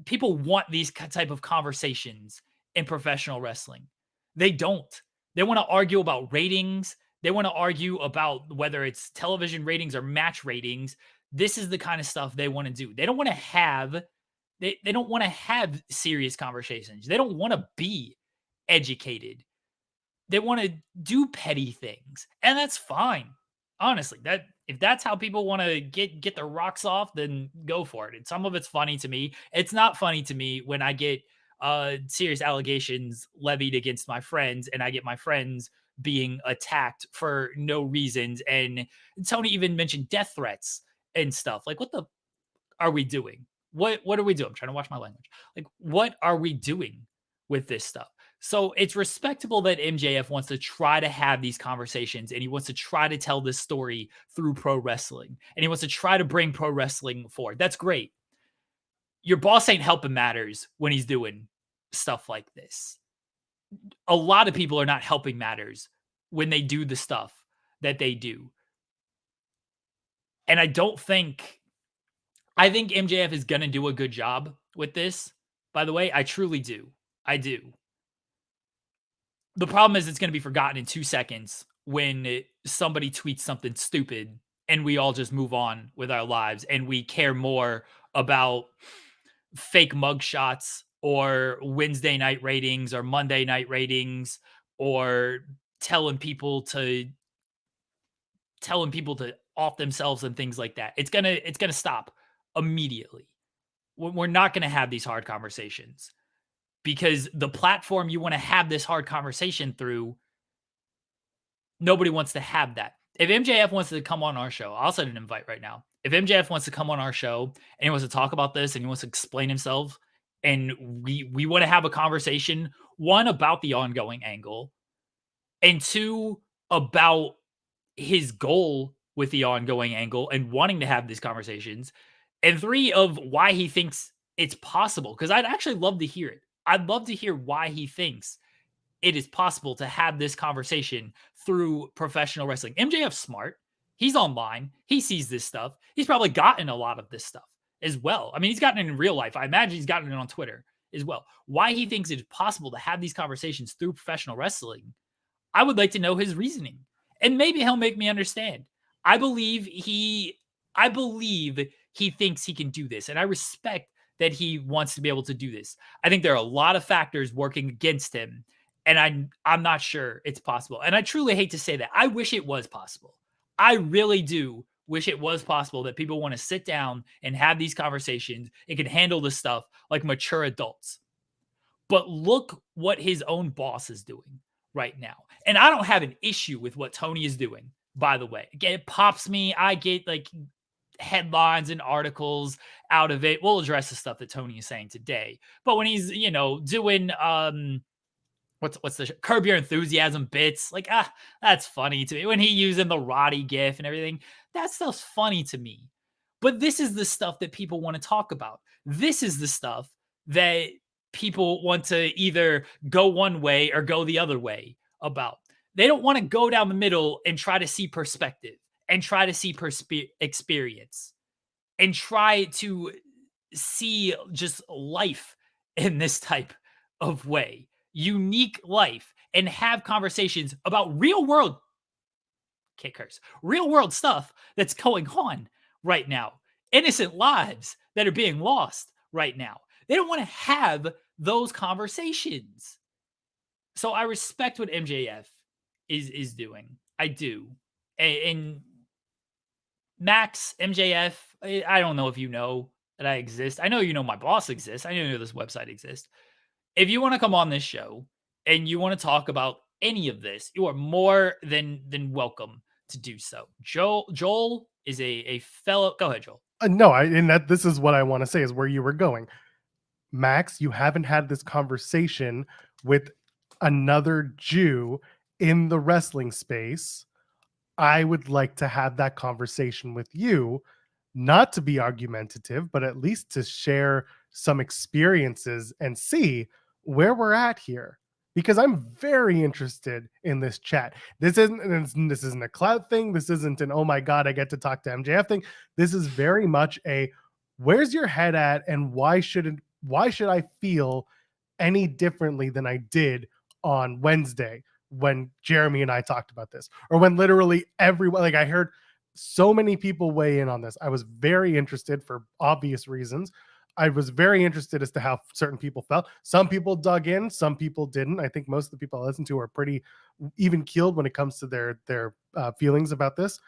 people want these type of conversations in professional wrestling. They don't. They want to argue about ratings. They want to argue about whether it's television ratings or match ratings. This is the kind of stuff they want to do. They don't want to have they don't want to have serious conversations. They don't want to be educated. They want to do petty things. And that's fine. Honestly, that if that's how people want to get their rocks off, then go for it. And some of it's funny to me. It's not funny to me when I get serious allegations levied against my friends and I get my friends being attacked for no reasons. And Tony even mentioned death threats and stuff. Like, what the are we doing? What are we doing? I'm trying to watch my language. Like, what are we doing with this stuff? So it's respectable that MJF wants to try to have these conversations and he wants to try to tell this story through pro wrestling and he wants to try to bring pro wrestling forward. That's great. Your boss ain't helping matters when he's doing stuff like this. A lot of people are not helping matters when they do the stuff that they do. And I think MJF is going to do a good job with this. By the way, I truly do. I do. The problem is it's going to be forgotten in 2 seconds when somebody tweets something stupid and we all just move on with our lives and we care more about fake mugshots or Wednesday night ratings or Monday night ratings or telling people to off themselves and things like that. It's going to stop immediately. We're not going to have these hard conversations because the platform you want to have this hard conversation through, nobody wants to have that. If MJF wants to come on our show, I'll send an invite right now. If MJF wants to come on our show and he wants to talk about this and he wants to explain himself and we want to have a conversation, one, about the ongoing angle, and two, about his goal with the ongoing angle and wanting to have these conversations, and three, of why he thinks it's possible. Because I'd actually love to hear it. I'd love to hear why he thinks it is possible to have this conversation through professional wrestling. MJF's smart. He's online. He sees this stuff. He's probably gotten a lot of this stuff as well. I mean, he's gotten it in real life. I imagine he's gotten it on Twitter as well. Why he thinks it's possible to have these conversations through professional wrestling, I would like to know his reasoning. And maybe he'll make me understand. I believe he thinks he can do this. And I respect that he wants to be able to do this. I think there are a lot of factors working against him. And I'm not sure it's possible. And I truly hate to say that. I wish it was possible. I really do wish it was possible that people want to sit down and have these conversations and can handle this stuff like mature adults. But look what his own boss is doing right now. And I don't have an issue with what Tony is doing, by the way. Again, it pops me. I get like headlines and articles out of it. We'll address the stuff that Tony is saying today. But when he's, doing what's the Curb Your Enthusiasm bits, like, that's funny to me. When he using the Roddy gif and everything, that stuff's funny to me. But this is the stuff that people want to talk about. This is the stuff that people want to either go one way or go the other way about. They don't want to go down the middle and try to see perspective. and try to see experience and try to see just life in this type of way, unique life, and have conversations about real world, can't curse, real world stuff that's going on right now, innocent lives that are being lost right now. They don't want to have those conversations. So I respect what MJF is doing. I do. And Max, MJF, I don't know if you know that I exist. I know you know my boss exists. I know this website exists. If you want to come on this show and you want to talk about any of this, you are more than welcome to do so. Joel is a fellow. Go ahead, Joel. No, and that this is what I want to say is where you were going. Max, you haven't had this conversation with another Jew in the wrestling space. I would like to have that conversation with you, not to be argumentative, but at least to share some experiences and see where we're at here. Because I'm very interested in this chat. This isn't a clout thing. This isn't an, oh my God, I get to talk to MJF thing. This is very much a, where's your head at, and why should I feel any differently than I did on Wednesday when Jeremy and I talked about this, or when literally everyone, like I heard so many people weigh in on this. I was very interested for obvious reasons. I was very interested as to how certain people felt. Some people dug in, some people didn't. I think most of the people I listened to are pretty even keeled when it comes to their feelings about this.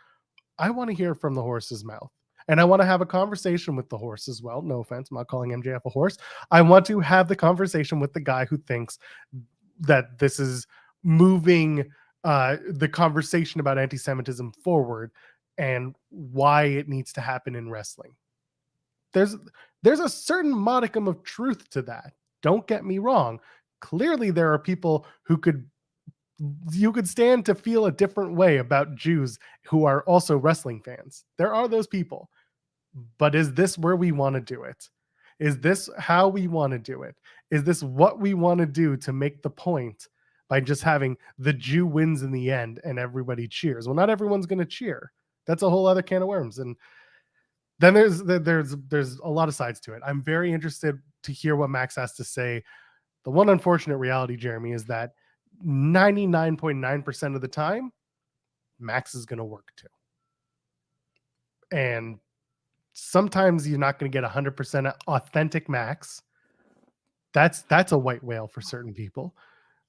I want to hear from the horse's mouth. And I want to have a conversation with the horse as well. No offense, I'm not calling MJF a horse. I want to have the conversation with the guy who thinks that this is moving the conversation about anti-Semitism forward and why it needs to happen in wrestling. There's a certain modicum of truth to that. Don't get me wrong. Clearly, there are people who you could stand to feel a different way about Jews who are also wrestling fans. There are those people. But is this where we want to do it? Is this how we want to do it? Is this what we want to do to make the point by just having the Jew wins in the end and everybody cheers? Well, not everyone's going to cheer. That's a whole other can of worms. And then there's a lot of sides to it. I'm very interested to hear what Max has to say. The one unfortunate reality, Jeremy, is that 99.9% of the time, Max is going to work too. And sometimes you're not going to get 100% authentic Max. That's a white whale for certain people.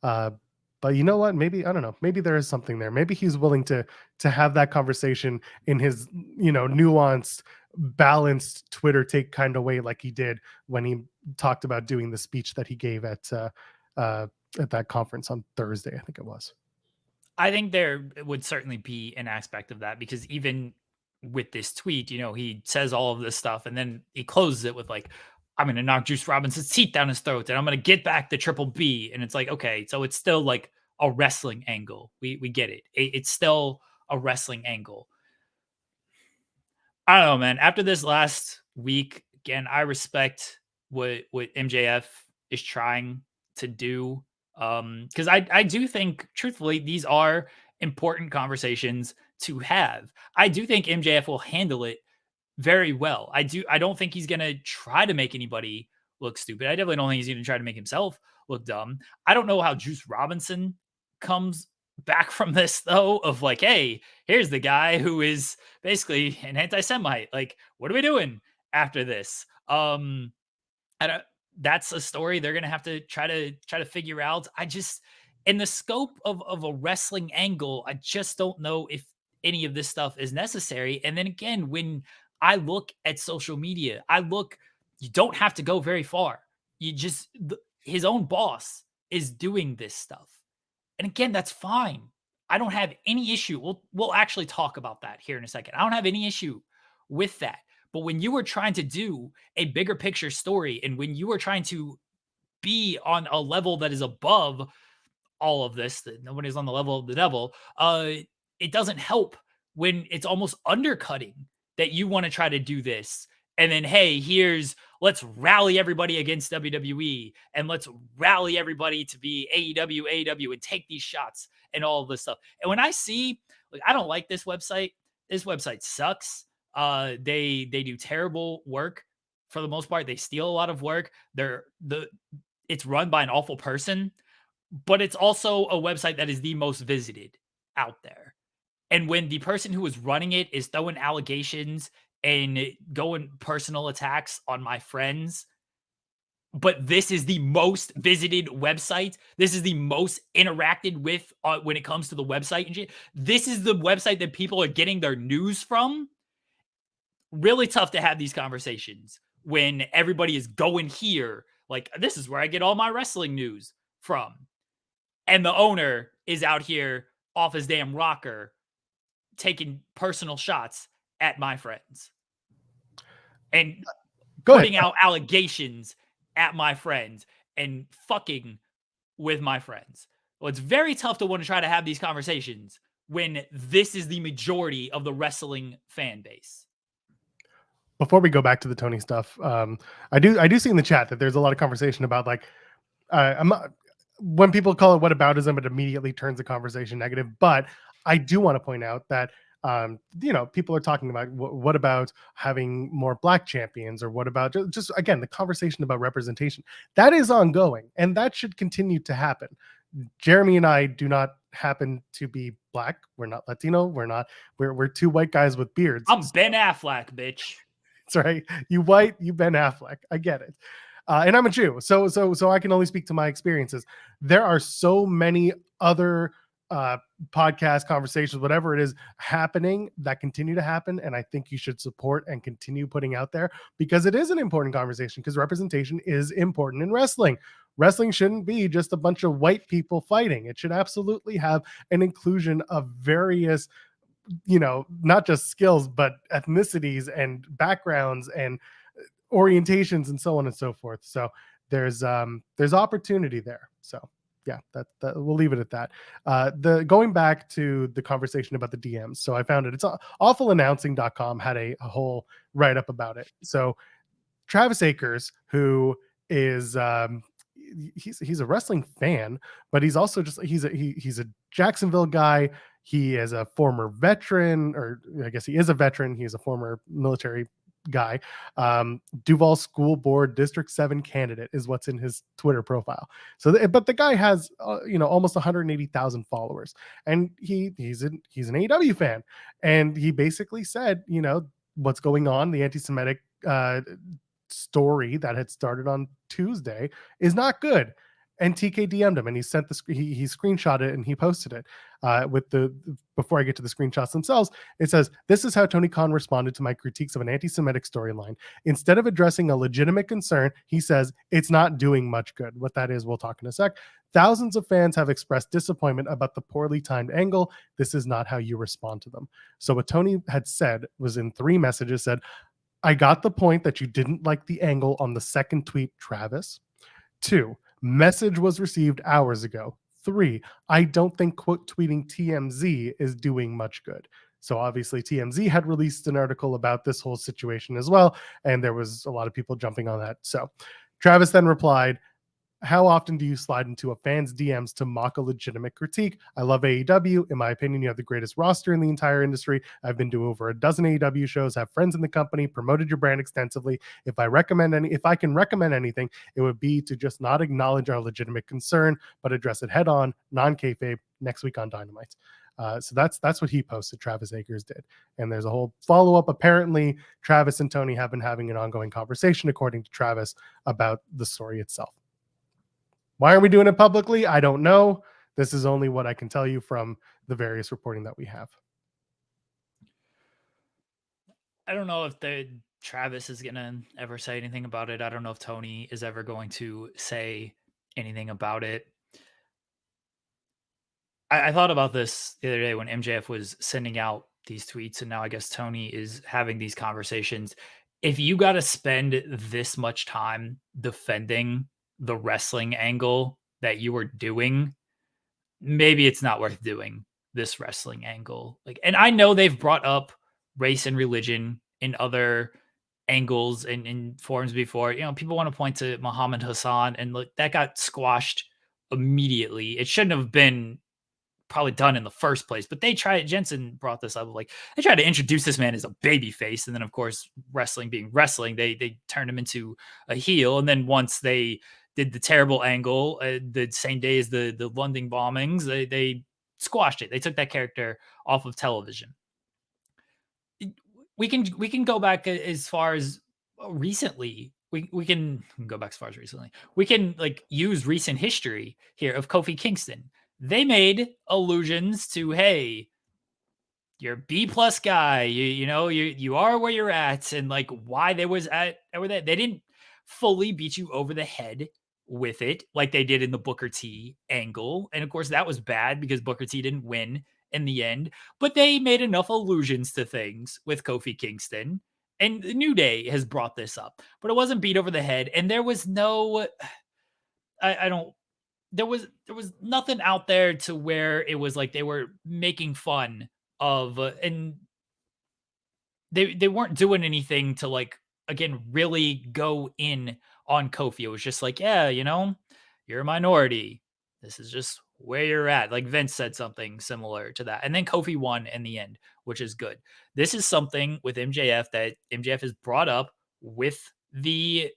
But you know what? Maybe, I don't know. Maybe there is something there. Maybe he's willing to have that conversation in his, nuanced, balanced Twitter take kind of way, like he did when he talked about doing the speech that he gave at that conference on Thursday, I think it was. I think there would certainly be an aspect of that, because even with this tweet, he says all of this stuff and then he closes it with like, I'm going to knock Juice Robinson's teeth down his throat and I'm going to get back the Triple B. And it's like, okay, so it's still like a wrestling angle. We get it. It's still a wrestling angle. I don't know, man. After this last week, again, I respect what MJF is trying to do. Because I do think, truthfully, these are important conversations to have. I do think MJF will handle it very well. I don't think he's going to try to make anybody look stupid. I definitely don't think he's going to try to make himself look dumb. I don't know how Juice Robinson comes back from this, though, of like, hey, here's the guy who is basically an anti-Semite. Like, what are we doing after this? That's a story they're going to have to try to figure out. I just, in the scope of a wrestling angle, I just don't know if any of this stuff is necessary. And then again, when I look at social media, you don't have to go very far. His own boss is doing this stuff. And again, that's fine. I don't have any issue. We'll actually talk about that here in a second. I don't have any issue with that. But when you are trying to do a bigger picture story, and when you are trying to be on a level that is above all of this, that nobody's on the level of the devil, it doesn't help when it's almost undercutting that you want to try to do this. And then, hey, let's rally everybody against WWE and let's rally everybody to be AEW, and take these shots and all of this stuff. And when I see, like, I don't like this website. This website sucks. They do terrible work for the most part. They steal a lot of work. It's run by an awful person, but it's also a website that is the most visited out there. And when the person who is running it is throwing allegations and going personal attacks on my friends, but this is the most visited website. This is the most interacted with when it comes to the website and shit. This is the website that people are getting their news from. Really tough to have these conversations when everybody is going here. Like, this is where I get all my wrestling news from. And the owner is out here off his damn rocker taking personal shots at my friends and putting out allegations at my friends and fucking with my friends. Well, it's very tough to want to try to have these conversations when this is the majority of the wrestling fan base. Before we go back to the Tony stuff, I do see in the chat that there's a lot of conversation about like, I'm not, when people call it whataboutism, it immediately turns the conversation negative. But I do want to point out that people are talking about what about having more black champions, or what about just again the conversation about representation that is ongoing, and that should continue to happen. Jeremy and I do not happen to be black. We're not Latino. We're two white guys with beards. I'm Ben Affleck, bitch. That's right. You white, you Ben Affleck. I get it. And I'm a Jew, so I can only speak to my experiences. There are so many other podcast conversations, whatever it is, happening that continue to happen, and I think you should support and continue putting out there, because it is an important conversation, because representation is important in wrestling. Wrestling shouldn't be just a bunch of white people fighting. It should absolutely have an inclusion of various, not just skills, but ethnicities and backgrounds and orientations and so on and so forth. So there's opportunity there. So yeah, that we'll leave it at that. The going back to the conversation about the DMs. So I found it. It's awfulannouncing.com had a whole write up about it. So Travis Akers, who is he's a wrestling fan, but he's also just he's a Jacksonville guy. He is a former veteran, or I guess he is a veteran. He is a former military guy. Duval School Board District 7 candidate is what's in his Twitter profile. So, but the guy has almost 180,000 followers, and he's an AEW fan, and he basically said, what's going on, the anti-Semitic story that had started on Tuesday is not good. And TK DM'd him, and he sent he screenshot it and he posted it before I get to the screenshots themselves. It says, "This is how Tony Khan responded to my critiques of an anti-Semitic storyline. Instead of addressing a legitimate concern, he says it's not doing much good." What that is, we'll talk in a sec. "Thousands of fans have expressed disappointment about the poorly timed angle. This is not how you respond to them." So what Tony had said was, in 3 messages, said, "I got the point that you didn't like the angle on the second tweet, Travis. 2, message was received hours ago. 3, I don't think quote tweeting TMZ is doing much good." So obviously TMZ had released an article about this whole situation as well, and there was a lot of people jumping on that. So Travis then replied, "How often do you slide into a fan's DMs to mock a legitimate critique? I love AEW. In my opinion, you have the greatest roster in the entire industry. I've been to over a dozen AEW shows, have friends in the company, promoted your brand extensively. If I can recommend anything, it would be to just not acknowledge our legitimate concern, but address it head on, non-kayfabe, next week on Dynamite." So that's what he posted, Travis Akers did. And there's a whole follow-up. Apparently, Travis and Tony have been having an ongoing conversation, according to Travis, about the story itself. Why are we doing it publicly? I don't know. This is only what I can tell you from the various reporting that we have. I don't know if Travis is going to ever say anything about it. I don't know if Tony is ever going to say anything about it. I thought about this the other day when MJF was sending out these tweets, and now I guess Tony is having these conversations. If you got to spend this much time defending the wrestling angle that you were doing, maybe it's not worth doing this wrestling angle. And I know they've brought up race and religion in other angles and in forums before. People want to point to Muhammad Hassan, and look, that got squashed immediately. It shouldn't have been probably done in the first place. But Jensen brought this up, like they tried to introduce this man as a baby face, and then of course wrestling being wrestling, they turned him into a heel. And then once they did the terrible angle the same day as the London bombings, they squashed it. They took that character off of television. We can go back as far as recently. We can go back as far as recently. We can like use recent history here of Kofi Kingston. They made allusions to, hey, you're a B+ guy. You are where you're at, and like why they was at where they didn't fully beat you over the head with it like they did in the Booker T angle. And of course that was bad because Booker T didn't win in the end, but they made enough allusions to things with Kofi Kingston, and the New Day has brought this up, but it wasn't beat over the head. And there was no, I don't, there was nothing out there to where it was like they were making fun of, and they weren't doing anything to like, again, really go in on Kofi. It was just like, yeah, you're a minority. This is just where you're at. Like Vince said something similar to that. And then Kofi won in the end, which is good. This is something with MJF that MJF has brought up with the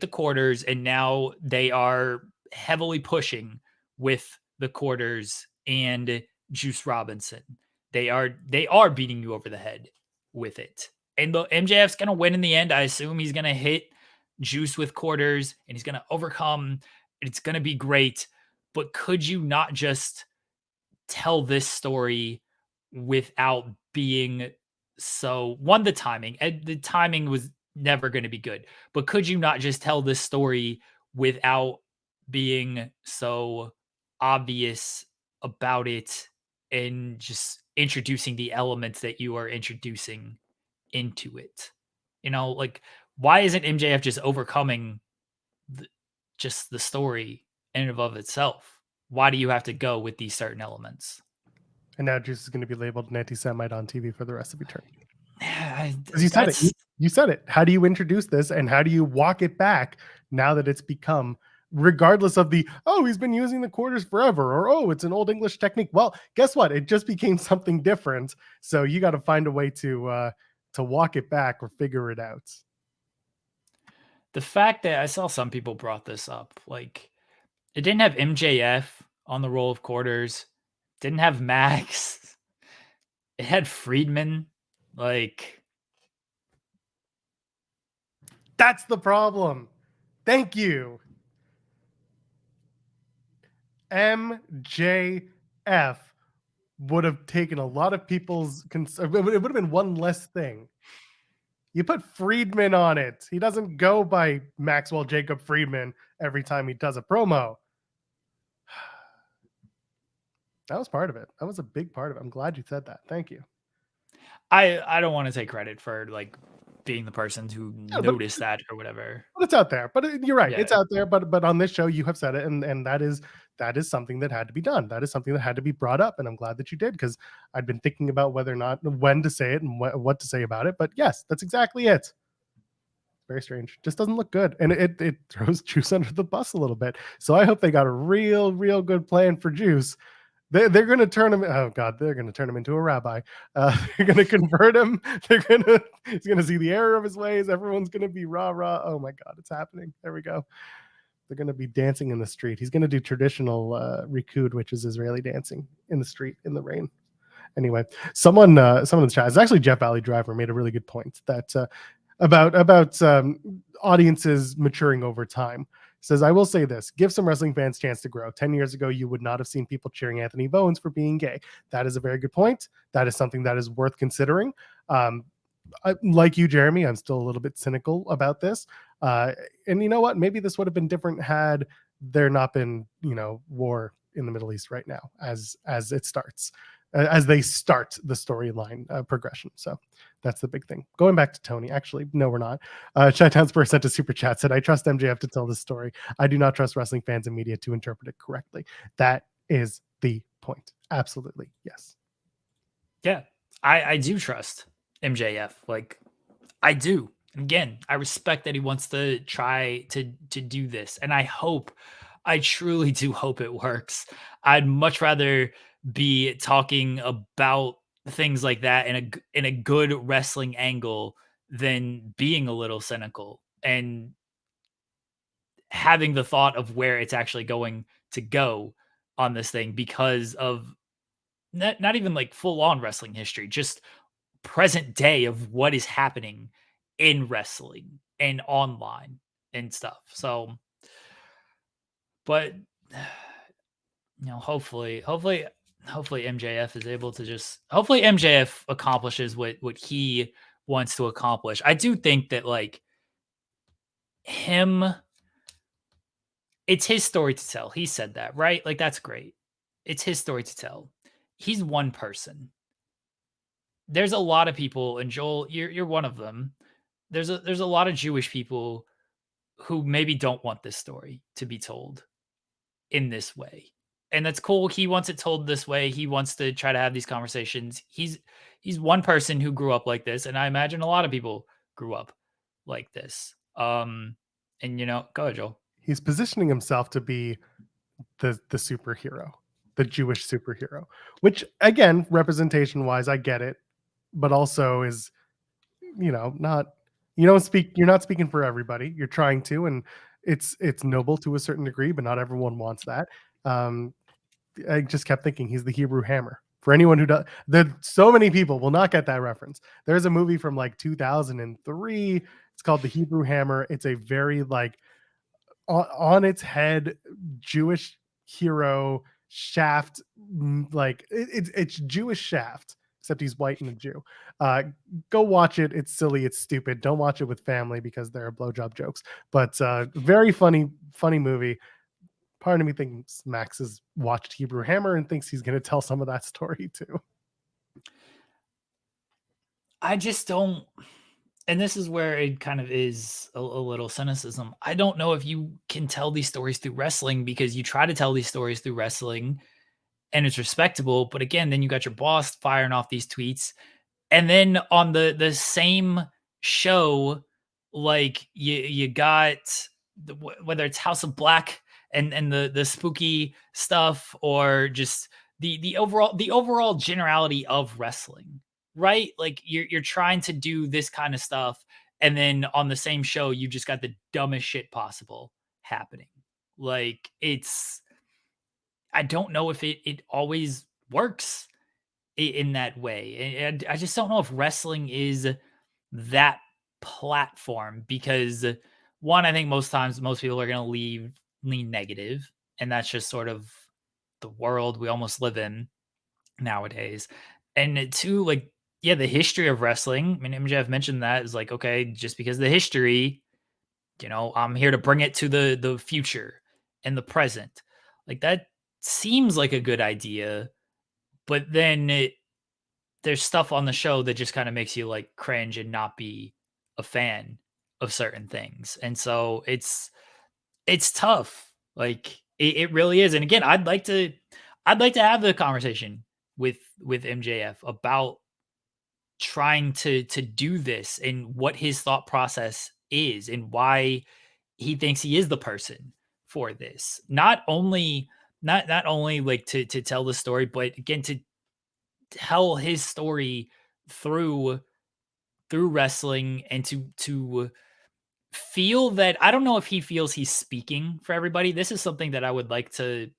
quarters, and now they are heavily pushing with the quarters and Juice Robinson. They are beating you over the head with it. And the MJF's going to win in the end. I assume he's going to hit Juice with quarters and he's going to overcome. It's going to be great. But could you not just tell this story without being so, one, the timing was never going to be good, but could you not just tell this story without being so obvious about it and just introducing the elements that you are introducing into it? Like, why isn't MJF just overcoming just the story in and of itself? Why do you have to go with these certain elements? And now Juice is going to be labeled an anti-Semite on TV for the rest of eternity. Because you said it. You said it. How do you introduce this, and how do you walk it back now that it's become, regardless of the, oh, he's been using the quarters forever, or oh, it's an old English technique. Well, guess what? It just became something different. So you got to find a way to walk it back or figure it out. The fact that I saw some people brought this up, like it didn't have MJF on the roll of quarters, didn't have Max, it had Friedman. Like, that's the problem. Thank you. MJF would have taken a lot of people's concern. It would have been one less thing. You put Friedman on it. He doesn't go by Maxwell Jacob Friedman every time he does a promo. That was part of it. That was a big part of it. I'm glad you said that. Thank you. I don't want to take credit for like being the person who noticed that or whatever. But it's out there. But you're right. Yeah. It's out there. But on this show, you have said it, and that is something that had to be done. That is something that had to be brought up, and I'm glad that you did, because I'd been thinking about whether or not when to say it and what to say about it. But yes, that's exactly it. Very strange. Just doesn't look good, and it throws Juice under the bus a little bit. So I hope they got a real good plan for Juice. They're going to turn him. Oh God, they're going to turn him into a rabbi. They're going to convert him. He's going to see the error of his ways. Everyone's going to be rah. Oh my God, it's happening. There we go. They're going to be dancing in the street. He's going to do traditional Rikud, which is Israeli dancing in the street in the rain. Anyway, someone in the chat, it's actually Jeff Valley Driver, made a really good point that about audiences maturing over time. Says, I will say this, give some wrestling fans a chance to grow. 10 years ago, you would not have seen people cheering Anthony Bowens for being gay. That is a very good point. That is something that is worth considering. Like you, Jeremy, I'm still a little bit cynical about this. And you know what? Maybe this would have been different had there not been, war in the Middle East right now as it starts. As they start the storyline progression. So that's the big thing. Going back to Tony, actually, no, we're not. Chi-Town Spurs sent a super chat, said, I trust MJF to tell this story. I do not trust wrestling fans and media to interpret it correctly. That is the point. Absolutely. Yes. Yeah, I do trust MJF. Like, I do. Again, I respect that he wants to try to do this. And I truly do hope it works. I'd much rather be talking about things like that in a good wrestling angle than being a little cynical and having the thought of where it's actually going to go on this thing because of not even like full on wrestling history, just present day of what is happening in wrestling and online and stuff. So, but hopefully MJF is able to hopefully MJF accomplishes what he wants to accomplish. I do think that like him, it's his story to tell. He said that, right? Like that's great. It's his story to tell. He's one person. There's a lot of people, and Joel, you're one of them. There's a lot of Jewish people who maybe don't want this story to be told in this way. And that's cool. He wants it told this way. He wants to try to have these conversations. He's one person who grew up like this, and I imagine a lot of people grew up like this. And go ahead, Joel. He's positioning himself to be the superhero, the Jewish superhero, which again, representation wise, I get it, but also is, not, you're not speaking for everybody. You're trying to, and it's noble to a certain degree, but not everyone wants that. I just kept thinking he's the Hebrew Hammer. For anyone who does, so many people will not get that reference. There's a movie from like 2003. It's called The Hebrew Hammer. It's a very like on its head Jewish hero Shaft, like it's Jewish Shaft, except he's white and a Jew. Go watch it. It's silly. It's stupid. Don't watch it with family because there are blowjob jokes. But very funny movie. Part of me thinks Max has watched Hebrew Hammer and thinks he's going to tell some of that story too. I just don't, and this is where it kind of is a little cynicism. I don't know if you can tell these stories through wrestling because you try to tell these stories through wrestling and it's respectable. But again, then you got your boss firing off these tweets. And then on the same show, like you got whether it's House of Black and the spooky stuff or just the overall generality of wrestling, right? Like you're trying to do this kind of stuff, and then on the same show, you just got the dumbest shit possible happening. Like I don't know if it always works in that way. And I just don't know if wrestling is that platform because one, I think most times most people are going to lean negative, and that's just sort of the world we almost live in nowadays. And two, like, yeah, the history of wrestling. I mean, MJF mentioned that is like, okay, just because of the history, I'm here to bring it to the future and the present. Like that seems like a good idea, but then there's stuff on the show that just kind of makes you like cringe and not be a fan of certain things. And so it's tough. Like it really is. And again, I'd like to have the conversation with MJF about trying to do this and what his thought process is and why he thinks he is the person for this. Not only like to tell the story, but again to tell his story through wrestling and to feel that I don't know if he feels he's speaking for everybody. This is something that I would like to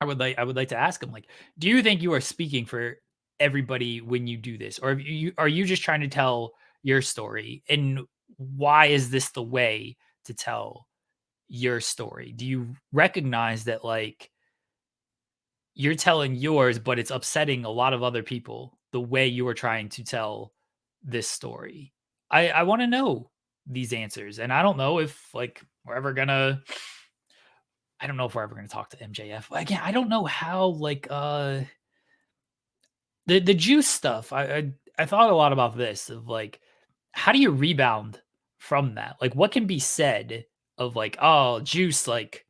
ask him. Like, do you think you are speaking for everybody when you do this, or are you just trying to tell your story? And why is this the way to tell your story? Do you recognize that like you're telling yours, but it's upsetting a lot of other people the way you are trying to tell this story? I want to know these answers, and I don't know if like I don't know if we're ever gonna talk to MJF again. I don't know how like the juice stuff. I thought a lot about this of like how do you rebound from that? Like what can be said of like, oh, juice, like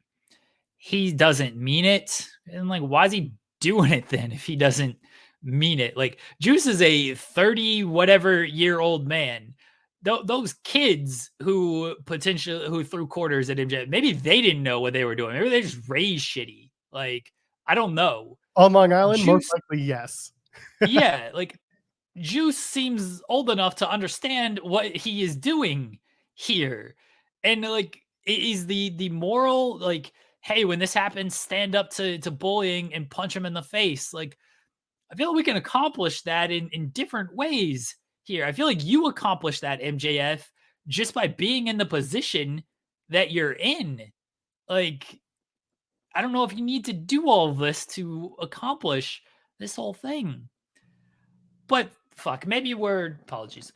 he doesn't mean it. And like, why is he doing it then if he doesn't mean it? Like, Juice is a 30 whatever year old man. Those kids who threw quarters at MJ, maybe they didn't know what they were doing. Maybe they just raised shitty. Like, I don't know. On Long Island, most Juice, likely yes. yeah, like Juice seems old enough to understand what he is doing here. And like is the moral like, hey, when this happens, stand up to bullying and punch him in the face. Like I feel like we can accomplish that in different ways here. I feel like you accomplish that, MJF, just by being in the position that you're in. Like, I don't know if you need to do all of this to accomplish this whole thing. But fuck, maybe we're apologies.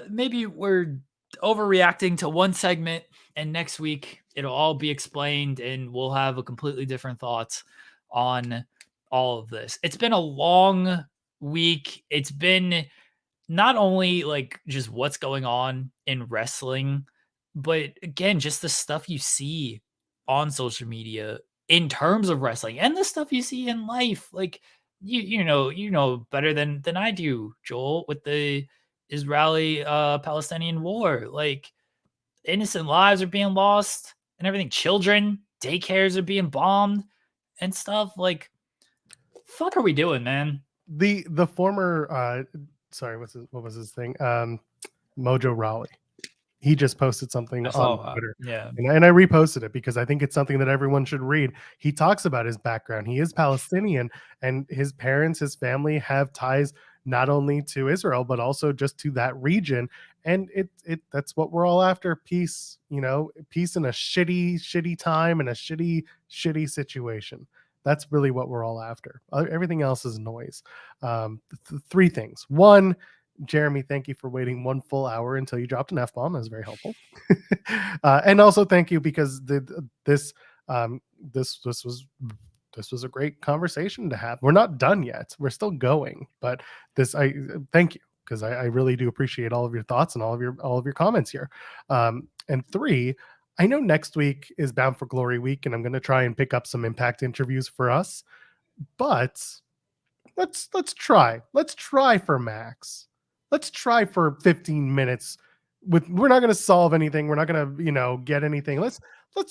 Maybe we're overreacting to one segment, and next week it'll all be explained, and we'll have a completely different thoughts on all of this. It's been a long week. It's been not only like just what's going on in wrestling, but again, just the stuff you see on social media in terms of wrestling and the stuff you see in life. Like you know better than I do, Joel, with the Israeli Palestinian war. Like innocent lives are being lost and everything. Children, daycares are being bombed and stuff. Like, fuck are we doing, man? The former sorry, what was his thing? Mojo Rawley. He just posted something on Twitter. Yeah. And I reposted it because I think it's something that everyone should read. He talks about his background. He is Palestinian, and his parents, his family have ties not only to Israel, but also just to that region. And that's what we're all after. Peace, peace in a shitty time and a shitty situation. That's really what we're all after. Everything else is noise. Three things. One, Jeremy, thank you for waiting 1 full hour until you dropped an F-bomb. That was very helpful. And also thank you because this was a great conversation to have. We're not done yet. We're still going, but I thank you because I really do appreciate all of your thoughts and all of your comments here. And three, I know next week is Bound for Glory week, and I'm going to try and pick up some Impact interviews for us, but let's try for Max. Let's try for 15 minutes. We're not going to solve anything. We're not going to, get anything. Let's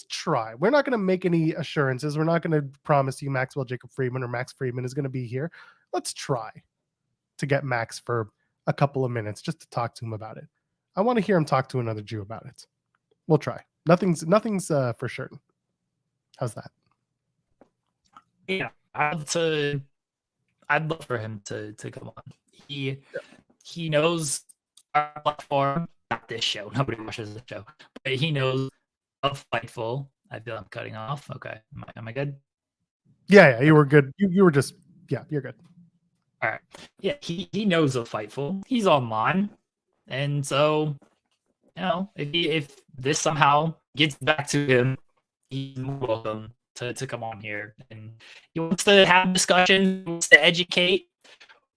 try. We're not going to make any assurances. We're not going to promise you Maxwell Jacob Friedman or Max Friedman is going to be here. Let's try to get Max for a couple of minutes just to talk to him about it. I want to hear him talk to another Jew about it. We'll try. Nothing's for certain. How's that? Yeah, I'd love for him to come on. He knows our platform, not this show. Nobody watches the show, but he knows of Fightful. I feel I'm cutting off. Okay, am I good? Yeah, you were good. You were just you're good. All right. Yeah, he knows of Fightful. He's online, and so if this somehow gets back to him, he's welcome to come on here, and he wants to have discussion, he wants to educate.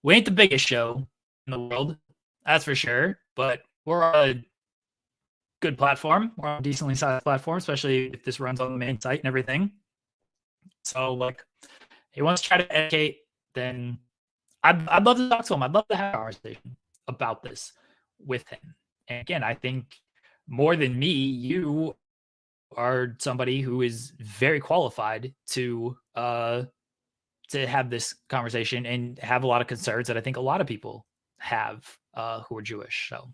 We ain't the biggest show in the world, that's for sure, but we're a good platform. We're on a decently sized platform, especially if this runs on the main site and everything. So, like, he wants to try to educate, then I'd love to talk to him. I'd love to have a conversation about this with him. And again, I think more than me, you are somebody who is very qualified to have this conversation and have a lot of concerns that I think a lot of people have who are Jewish. So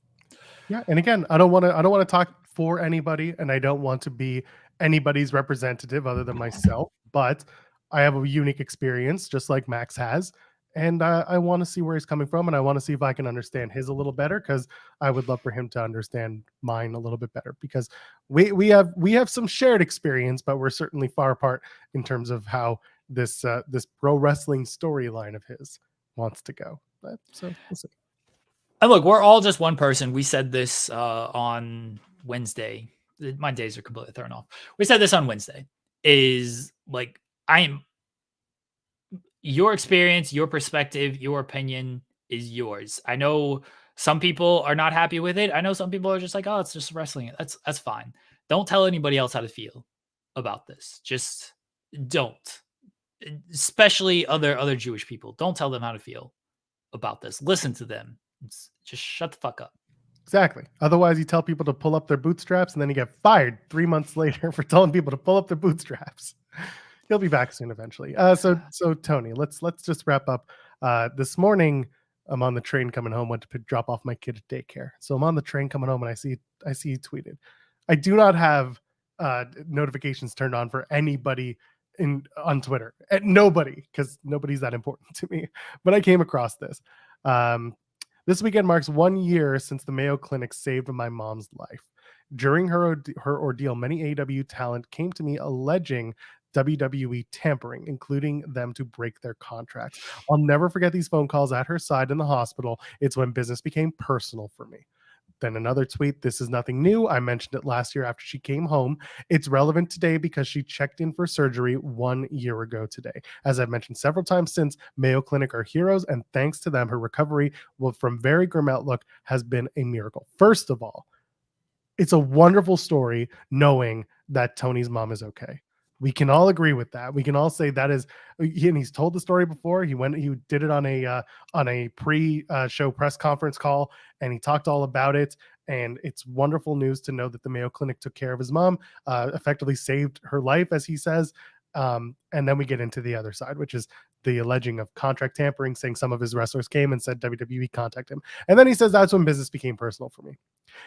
yeah, and again, I don't want to talk for anybody, and I don't want to be anybody's representative other than myself, but I have a unique experience just like Max has, and I want to see where he's coming from, and I want to see if I can understand his a little better, because I would love for him to understand mine a little bit better, because we have some shared experience, but we're certainly far apart in terms of how this pro wrestling storyline of his wants to go. But so we'll see. And look, we're all just one person. We said this on Wednesday. My days are completely thrown off. We said this on Wednesday. Is like, your experience, your perspective, your opinion is yours. I know some people are not happy with it. I know some people are just like, oh, it's just wrestling. That's fine. Don't tell anybody else how to feel about this. Just don't. Especially other Jewish people. Don't tell them how to feel about this. Listen to them. Just shut the fuck up. Exactly. Otherwise, you tell people to pull up their bootstraps, and then you get fired 3 months later for telling people to pull up their bootstraps. He'll be back soon eventually. So Tony, let's just wrap up. This morning I'm on the train coming home, went to drop off my kid at daycare. So I'm on the train coming home and I see you tweeted. I do not have notifications turned on for anybody on Twitter. Nobody, because nobody's that important to me. But I came across this. This weekend marks 1 year since the Mayo Clinic saved my mom's life. During her ordeal, many AEW talent came to me alleging WWE tampering, including them to break their contracts. I'll never forget these phone calls at her side in the hospital. It's when business became personal for me. Then another tweet, this is nothing new. I mentioned it last year after she came home. It's relevant today because she checked in for surgery 1 year ago today. As I've mentioned several times since, Mayo Clinic are heroes, and thanks to them, her recovery from very grim outlook has been a miracle. First of all, it's a wonderful story knowing that Tony's mom is okay. We can all agree with that. We can all say that is, and he's told the story before. He did it on a pre-show press conference call, and he talked all about it. And it's wonderful news to know that the Mayo Clinic took care of his mom, effectively saved her life, as he says. And then we get into the other side, which is the alleging of contract tampering, saying some of his wrestlers came and said WWE contact him. And then he says that's when business became personal for me.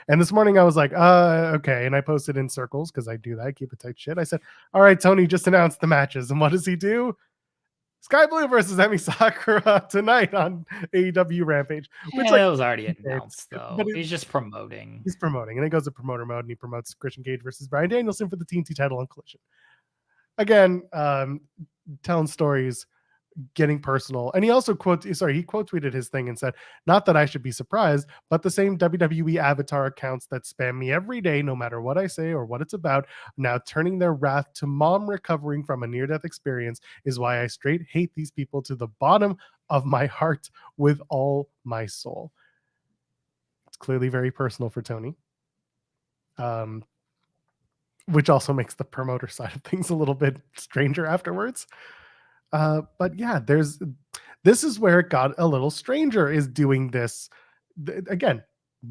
And this morning I was like, okay. And I posted in circles because I do that, keep it tight shit. I said, all right, Tony just announced the matches. And what does he do? Sky Blue versus Emi Sakura tonight on AEW Rampage. Which that was already announced, though. But he's just promoting. He's promoting. And it goes to promoter mode, and he promotes Christian Cage versus Bryan Danielson for the TNT title on Collision. Again, telling stories, getting personal. And he also quote tweeted his thing and said, not that I should be surprised, but the same WWE avatar accounts that spam me every day, no matter what I say or what it's about, now turning their wrath to mom recovering from a near-death experience is why I straight hate these people to the bottom of my heart with all my soul. It's clearly very personal for Tony. Which also makes the promoter side of things a little bit stranger afterwards. But yeah, this is where it got a little stranger, is doing this. Again,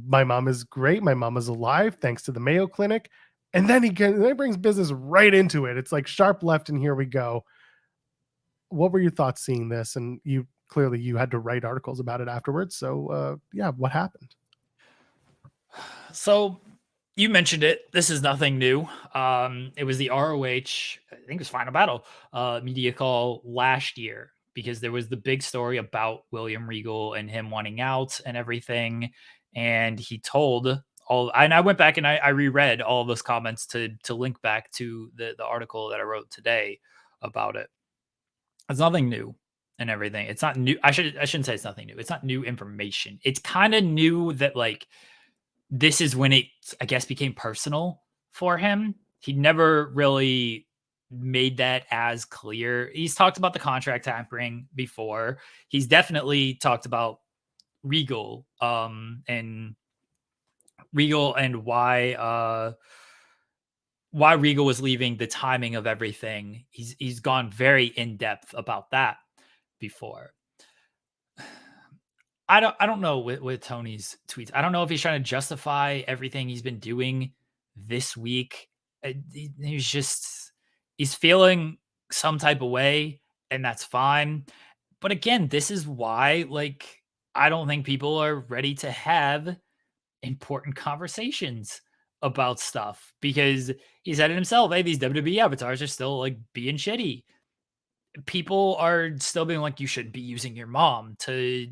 my mom is great. My mom is alive thanks to the Mayo Clinic. And then he brings business right into it. It's like sharp left, and here we go. What were your thoughts seeing this? And you had to write articles about it afterwards. So yeah, what happened? So you mentioned it. This is nothing new. It was the ROH, I think it was Final Battle, media call last year, because there was the big story about William Regal and him wanting out and everything. And he told and I went back and I reread all of those comments to link back to the article that I wrote today about it. It's nothing new and everything. It's not new. I shouldn't say it's nothing new. It's not new information. It's kind of new that, like, this is when it, I guess, became personal for him. He never really made that as clear. He's talked about the contract tampering before. He's definitely talked about Regal, and why Regal was leaving, the timing of everything. He's gone very in depth about that before. I don't know with Tony's tweets. I don't know if he's trying to justify everything he's been doing this week. He's feeling some type of way, and that's fine. But again, this is why, like, I don't think people are ready to have important conversations about stuff, because he said it himself. Hey, these WWE avatars are still, like, being shitty. People are still being like, you shouldn't be using your mom to,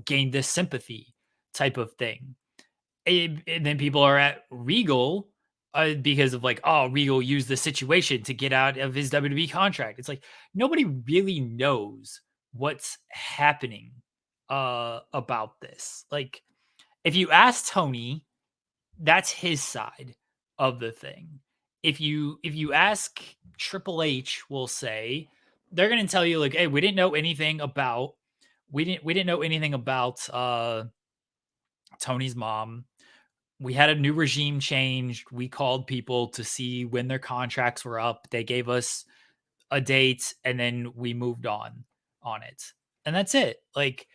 gain this sympathy type of thing. And then people are at Regal because of, like, oh, Regal used the situation to get out of his WWE contract. It's like, nobody really knows what's happening about this. Like, if you ask Tony, that's his side of the thing. If you ask Triple H, we'll say, they're going to tell you, like, hey, we didn't know anything about Tony's mom. We had a new regime changed. We called people to see when their contracts were up. They gave us a date, and then we moved on it. And that's it. Like,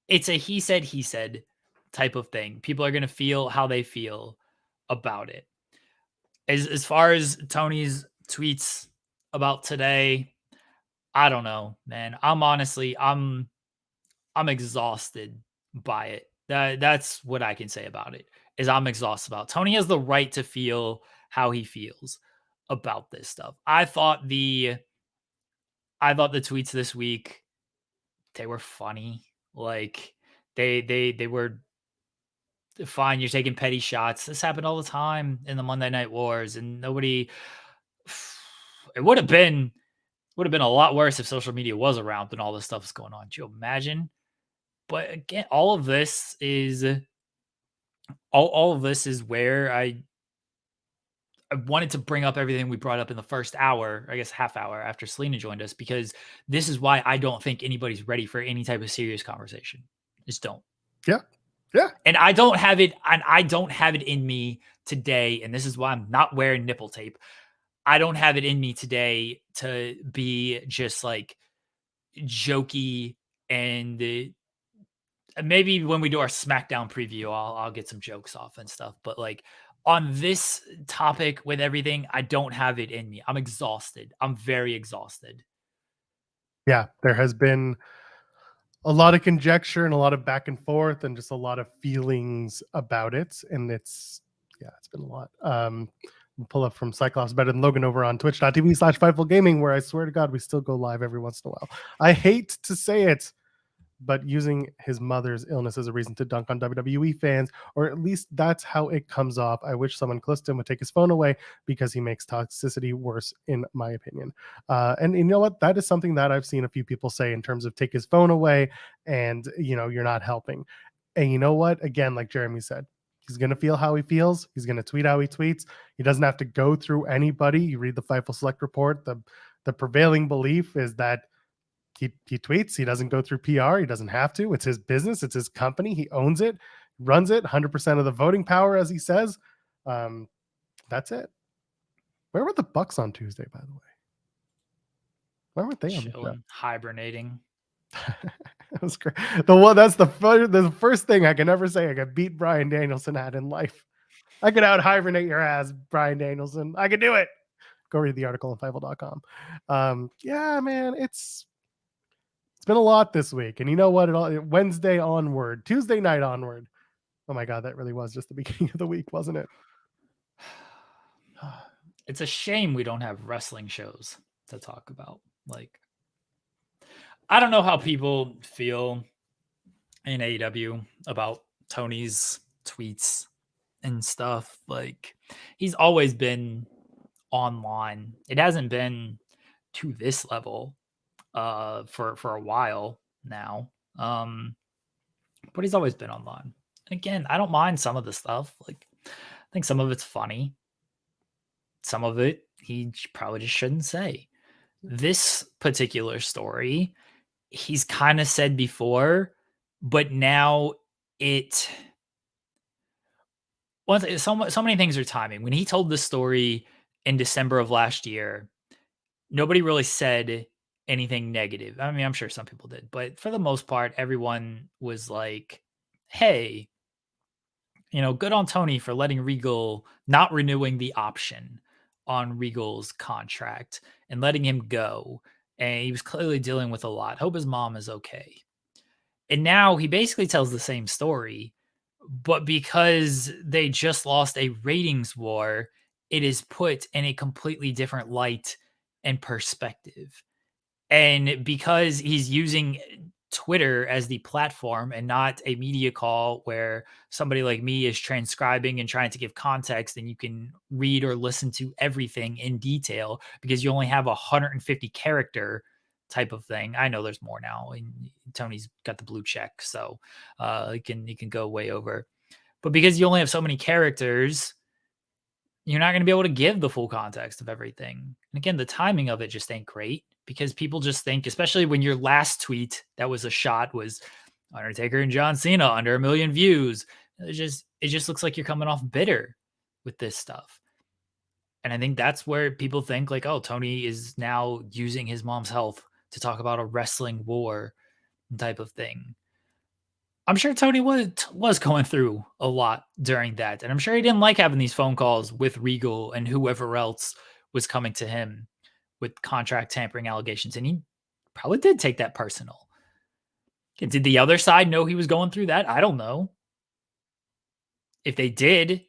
it's a he said type of thing. People are going to feel how they feel about it. As far as Tony's tweets about today, I don't know, man. I'm exhausted by it. That's what I can say about it. Is I'm exhausted about it. Tony has the right to feel how he feels about this stuff. I thought the tweets this week, they were funny. Like they were fine. You're taking petty shots. This happened all the time in the Monday Night Wars, and nobody. It would have been a lot worse if social media was around and all this stuff is going on. Do you imagine? But again, all of this is where I wanted to bring up everything we brought up in the first hour, I guess half hour after Salina joined us, because this is why I don't think anybody's ready for any type of serious conversation. Just don't. Yeah. Yeah. And I don't have it in me today, and this is why I'm not wearing nipple tape. I don't have it in me today to be just like jokey, and maybe when we do our SmackDown preview, I'll get some jokes off and stuff. But like on this topic with everything, I don't have it in me. I'm exhausted. I'm very exhausted. Yeah, there has been a lot of conjecture and a lot of back and forth and just a lot of feelings about it. And it's been a lot. Pull up from Cyclops Better Than Logan over on twitch.tv/Fightful Gaming, where I swear to God, we still go live every once in a while. I hate to say it, but using his mother's illness as a reason to dunk on WWE fans, or at least that's how it comes off. I wish someone close to him would take his phone away because he makes toxicity worse, in my opinion. And you know what? That is something that I've seen a few people say in terms of take his phone away and, you're not helping. And you know what? Again, like Jeremy said, he's going to feel how he feels. He's going to tweet how he tweets. He doesn't have to go through anybody. You read the Fightful Select report. The prevailing belief is that he tweets. He doesn't go through PR. He doesn't have to. It's his business. It's his company. He owns it, runs it, 100% of the voting power, as he says. That's it. Where were the Bucks on Tuesday, by the way? Why weren't they on the show? Hibernating. That was great. That's the first thing I can ever say I could beat Bryan Danielson at in life. I could out hibernate your ass, Bryan Danielson. I could do it. Go read the article on Fightful.com. Yeah, man, it's been a lot this week. And you know what? Wednesday onward, Tuesday night onward. Oh my God, that really was just the beginning of the week, wasn't it? It's a shame we don't have wrestling shows to talk about. Like, I don't know how people feel in AEW about Tony's tweets and stuff. Like, he's always been online. It hasn't been to this level for a while now. But he's always been online. Again, I don't mind some of the stuff. Like, I think some of it's funny. Some of it he probably just shouldn't say. This particular story, he's kind of said before, but now so many things are timing. When he told the story in December of last year, nobody really said anything negative. I mean, I'm sure some people did, but for the most part, everyone was like, hey, good on Tony for letting Regal, not renewing the option on Regal's contract and letting him go. And he was clearly dealing with a lot. Hope his mom is okay. And now he basically tells the same story, but because they just lost a ratings war, it is put in a completely different light and perspective. And because he's using Twitter as the platform and not a media call where somebody like me is transcribing and trying to give context, and you can read or listen to everything in detail because you only have 150 character type of thing. I know there's more now, and Tony's got the blue check, so he can go way over. But because you only have so many characters, you're not going to be able to give the full context of everything. And again, the timing of it just ain't great because people just think, especially when your last tweet that was a shot was Undertaker and John Cena under 1 million views. It just looks like you're coming off bitter with this stuff. And I think that's where people think like, oh, Tony is now using his mom's health to talk about a wrestling war type of thing. I'm sure Tony was going through a lot during that. And I'm sure he didn't like having these phone calls with Regal and whoever else was coming to him with contract tampering allegations, and he probably did take that personal. Did the other side know he was going through that? I don't know. If they did,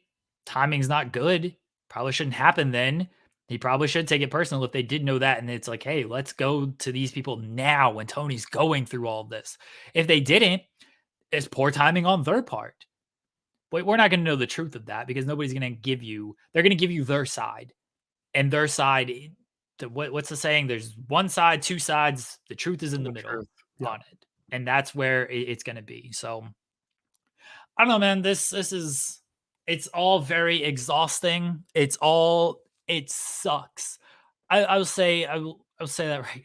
timing's not good. Probably shouldn't happen then. He probably should take it personal if they did know that. And it's like, hey, let's go to these people now when Tony's going through all of this. If they didn't, it's poor timing on their part. But we're not going to know the truth of that because nobody's going to give you, they're going to give you their side. And their side, what's the saying? There's one side, two sides. The truth is in the middle on it. And that's where it's going to be. So I don't know, man. This is, it's all very exhausting. It sucks. I will say that right.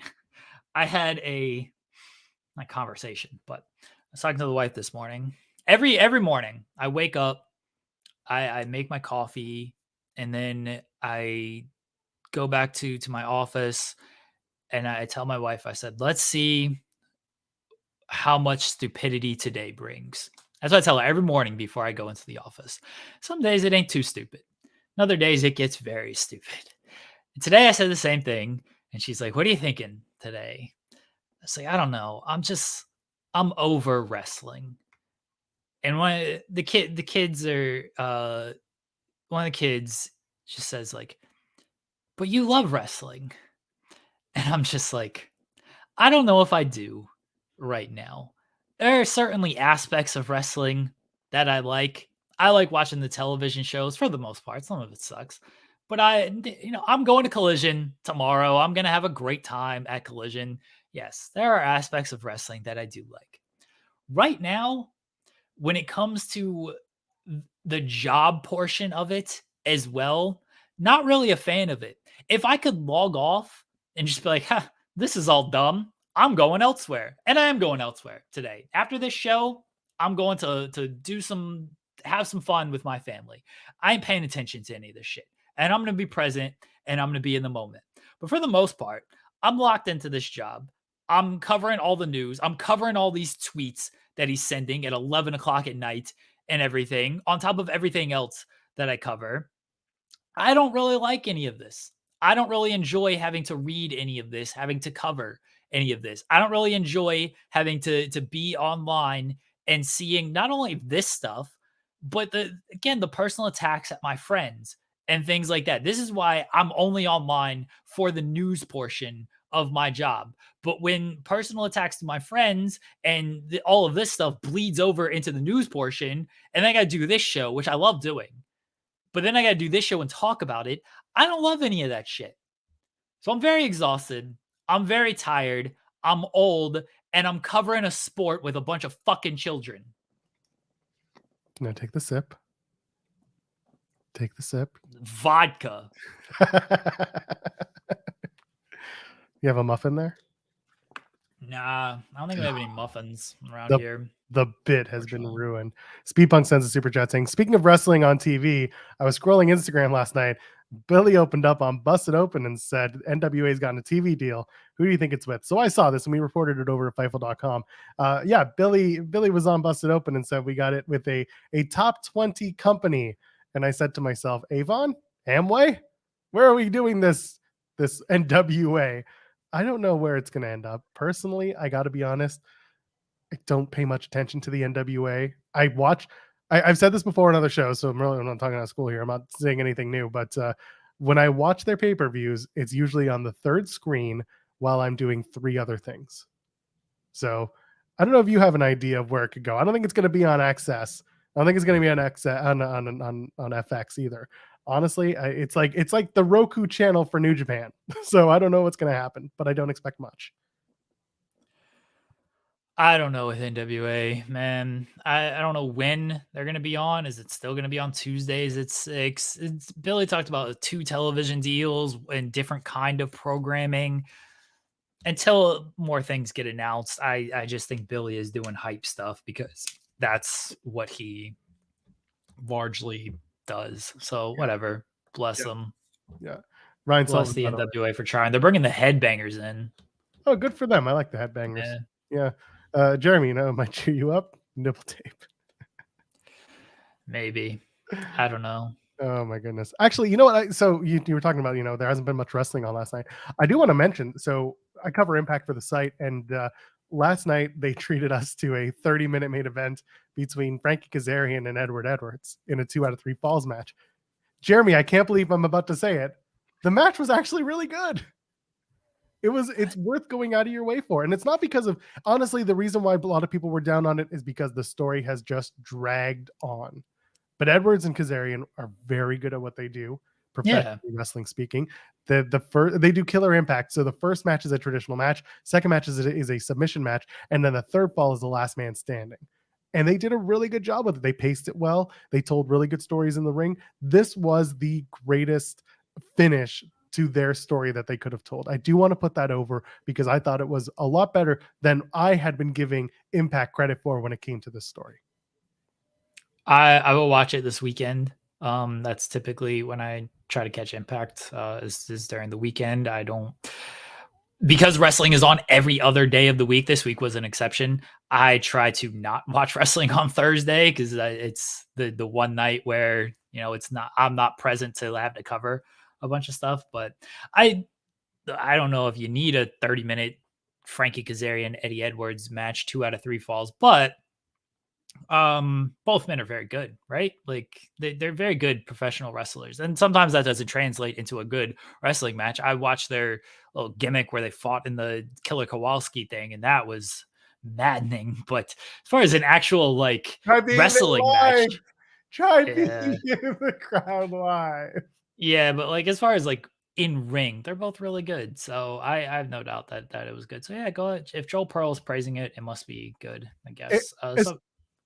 I had a conversation, but I was talking to the wife this morning. Every morning I wake up, I make my coffee, and then I go back to my office and I tell my wife, I said, let's see how much stupidity today brings. That's what I tell her every morning before I go into the office. Some days it ain't too stupid. Other days it gets very stupid. And today I said the same thing, and she's like, what are you thinking today? I was like, I don't know. I'm over wrestling. And one of the kids just says like, but you love wrestling. And I'm just like, I don't know if I do right now. There are certainly aspects of wrestling that I like. I like watching the television shows for the most part. Some of it sucks. But I'm going to Collision tomorrow. I'm going to have a great time at Collision. Yes, there are aspects of wrestling that I do like. Right now, when it comes to the job portion of it as well, not really a fan of it. If I could log off and just be like, this is all dumb, I'm going elsewhere. And I am going elsewhere today. After this show, I'm going to have some fun with my family. I ain't paying attention to any of this shit. And I'm going to be present and I'm going to be in the moment. But for the most part, I'm locked into this job. I'm covering all the news. I'm covering all these tweets that he's sending at 11 o'clock at night and everything, on top of everything else that I cover. I don't really like any of this. I don't really enjoy having to read any of this, having to cover any of this. I don't really enjoy having to be online and seeing not only this stuff, but the personal attacks at my friends and things like that. This is why I'm only online for the news portion of my job. But when personal attacks to my friends and all of this stuff bleeds over into the news portion, and then I got to do this show, which I love doing, but then I got to do this show and talk about it, I don't love any of that shit. So I'm very exhausted. I'm very tired. I'm old, and I'm covering a sport with a bunch of fucking children. Now take the sip. Take the sip. Vodka. You have a muffin there? Nah, I don't think we have any muffins around here. The bit has been ruined. Speedpunk sends a super chat saying, speaking of wrestling on TV, I was scrolling Instagram last night. Billy opened up on Busted Open and said, NWA's gotten a TV deal. Who do you think it's with? So I saw this and we reported it over at Fightful.com. Yeah, Billy was on Busted Open and said we got it with a top 20 company. And I said to myself, Avon? Amway? Where are we doing this NWA? I don't know where it's going to end up. Personally, I got to be honest, I don't pay much attention to the NWA. I've said this before in other shows, so I'm not talking out of school here. I'm not saying anything new, but when I watch their pay-per-views, it's usually on the third screen while I'm doing 3 other things. So I don't know if you have an idea of where it could go. I don't think it's going to be on Access. I don't think it's going to be on FX either. Honestly, it's like the Roku channel for New Japan. So I don't know what's going to happen, but I don't expect much. I don't know with NWA, man. I don't know when they're going to be on. Is it still going to be on Tuesdays at 6? Billy talked about 2 television deals and different kind of programming. Until more things get announced, I just think Billy is doing hype stuff because that's what he largely does. So whatever. Bless them. Yeah. Ryan Bless the NWA for trying. They're bringing the headbangers in. Oh, good for them. I like the headbangers. Yeah. Jeremy, it might cheer you up. Nipple tape. Maybe. I don't know. Oh my goodness. Actually, you know what? So you were talking about, there hasn't been much wrestling on last night. I do want to mention, so I cover Impact for the site, and last night they treated us to a 30-minute main event between Frankie Kazarian and Edward Edwards in a 2 out of 3 falls match. Jeremy, I can't believe I'm about to say it. The match was actually really good. It's worth going out of your way for. And it's not because of, honestly, the reason why a lot of people were down on it is because the story has just dragged on. But Edwards and Kazarian are very good at what they do, professionally wrestling speaking. The first, they do killer impact. So the first match is a traditional match, second match is a submission match, and then the third fall is the last man standing. And they did a really good job with it. They paced it well. They told really good stories in the ring. This was the greatest finish to their story that they could have told. I do want to put that over because I thought it was a lot better than I had been giving Impact credit for when it came to this story. I will watch it this weekend. That's typically when I try to catch Impact, is during the weekend. I don't, because wrestling is on every other day of the week. This week was an exception. I try to not watch wrestling on Thursday because it's the one night where, I'm not present to have to cover a bunch of stuff. But I don't know if you need a 30-minute Frankie Kazarian, Eddie Edwards match, 2 out of 3 falls, but both men are very good, right? Like they're very good professional wrestlers, and sometimes that doesn't translate into a good wrestling match. I watched their little gimmick where they fought in the Killer Kowalski thing, and that was maddening. But as far as an actual wrestling match, being in the crowd live. Yeah, but as far as in ring, they're both really good. So I have no doubt that it was good. So yeah, go ahead. If Joel Pearl's praising it, it must be good, I guess.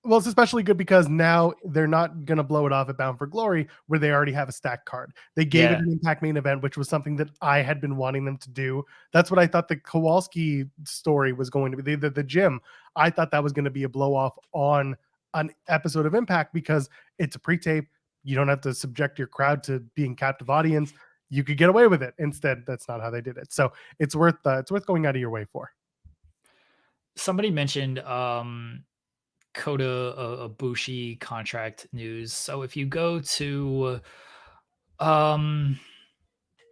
Well, it's especially good because now they're not going to blow it off at Bound for Glory where they already have a stacked card. They gave it an Impact main event, which was something that I had been wanting them to do. That's what I thought the Kowalski story was going to be. The gym, I thought that was going to be a blow off on an episode of Impact because it's a pre-tape. You don't have to subject your crowd to being captive audience. You could get away with it. Instead, that's not how they did it. So it's worth going out of your way for. Somebody mentioned Kota Ibushi contract news. So if you go to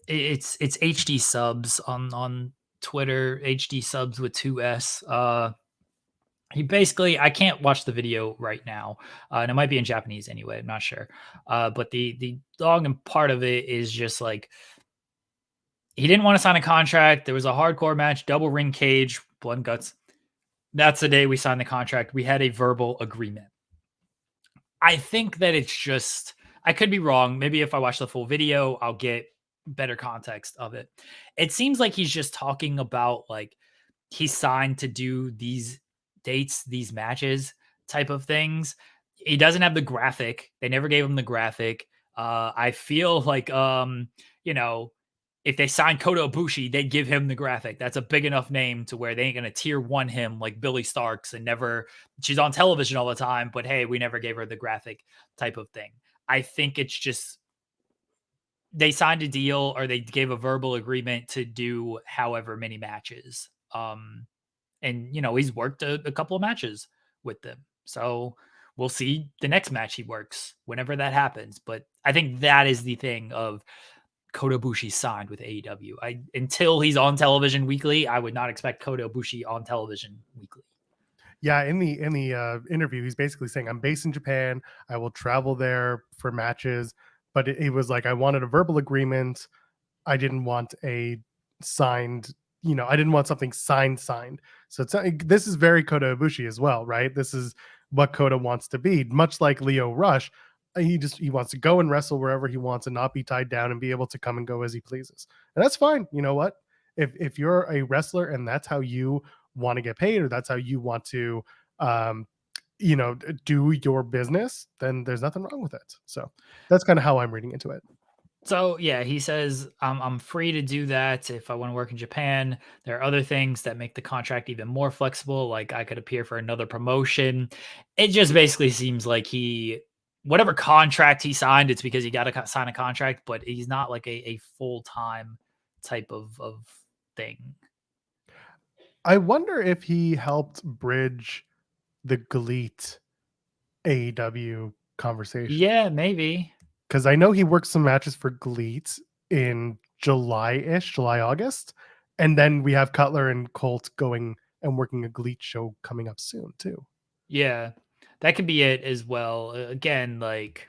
it's HD subs on Twitter, HD subs with 2 S. He basically, I can't watch the video right now, and it might be in Japanese anyway, I'm not sure. But the long and part of it is just he didn't want to sign a contract. There was a hardcore match, double ring cage, blood and guts. That's the day we signed the contract. We had a verbal agreement. I think that it's just, I could be wrong. Maybe if I watch the full video, I'll get better context of it. It seems like he's just talking about he signed to do these dates, these matches type of things. He doesn't have the graphic. They never gave him the graphic. I feel if they signed Kota Ibushi, they'd give him the graphic. That's a big enough name to where they ain't going to tier 1 him like Billy Starks and she's on television all the time, but hey, we never gave her the graphic type of thing. I think it's just, they signed a deal or they gave a verbal agreement to do however many matches. And he's worked a couple of matches with them. So we'll see the next match he works whenever that happens. But I think that is the thing of Kota Ibushi signed with AEW. Until he's on television weekly, I would not expect Kota Ibushi on television weekly. Yeah, in the interview, he's basically saying, I'm based in Japan. I will travel there for matches. But it was I wanted a verbal agreement. I didn't want a signed, I didn't want something signed. So this is very Kota Ibushi as well, right? This is what Kota wants to be, much like Lio Rush. He wants to go and wrestle wherever he wants and not be tied down and be able to come and go as he pleases. And that's fine. You know what? If you're a wrestler and that's how you want to get paid or that's how you want to, do your business, then there's nothing wrong with it. So that's kind of how I'm reading into it. So yeah, he says, I'm free to do that if I want to work in Japan. There are other things that make the contract even more flexible. Like I could appear for another promotion. It just basically seems like whatever contract he signed, it's because he got to sign a contract, but he's not a full-time type of thing. I wonder if he helped bridge the GLEAT AEW conversation. Yeah, maybe. Because I know he worked some matches for GLEAT in July, August. And then we have Cutler and Colt going and working a GLEAT show coming up soon, too. Yeah, that could be it as well. Again, like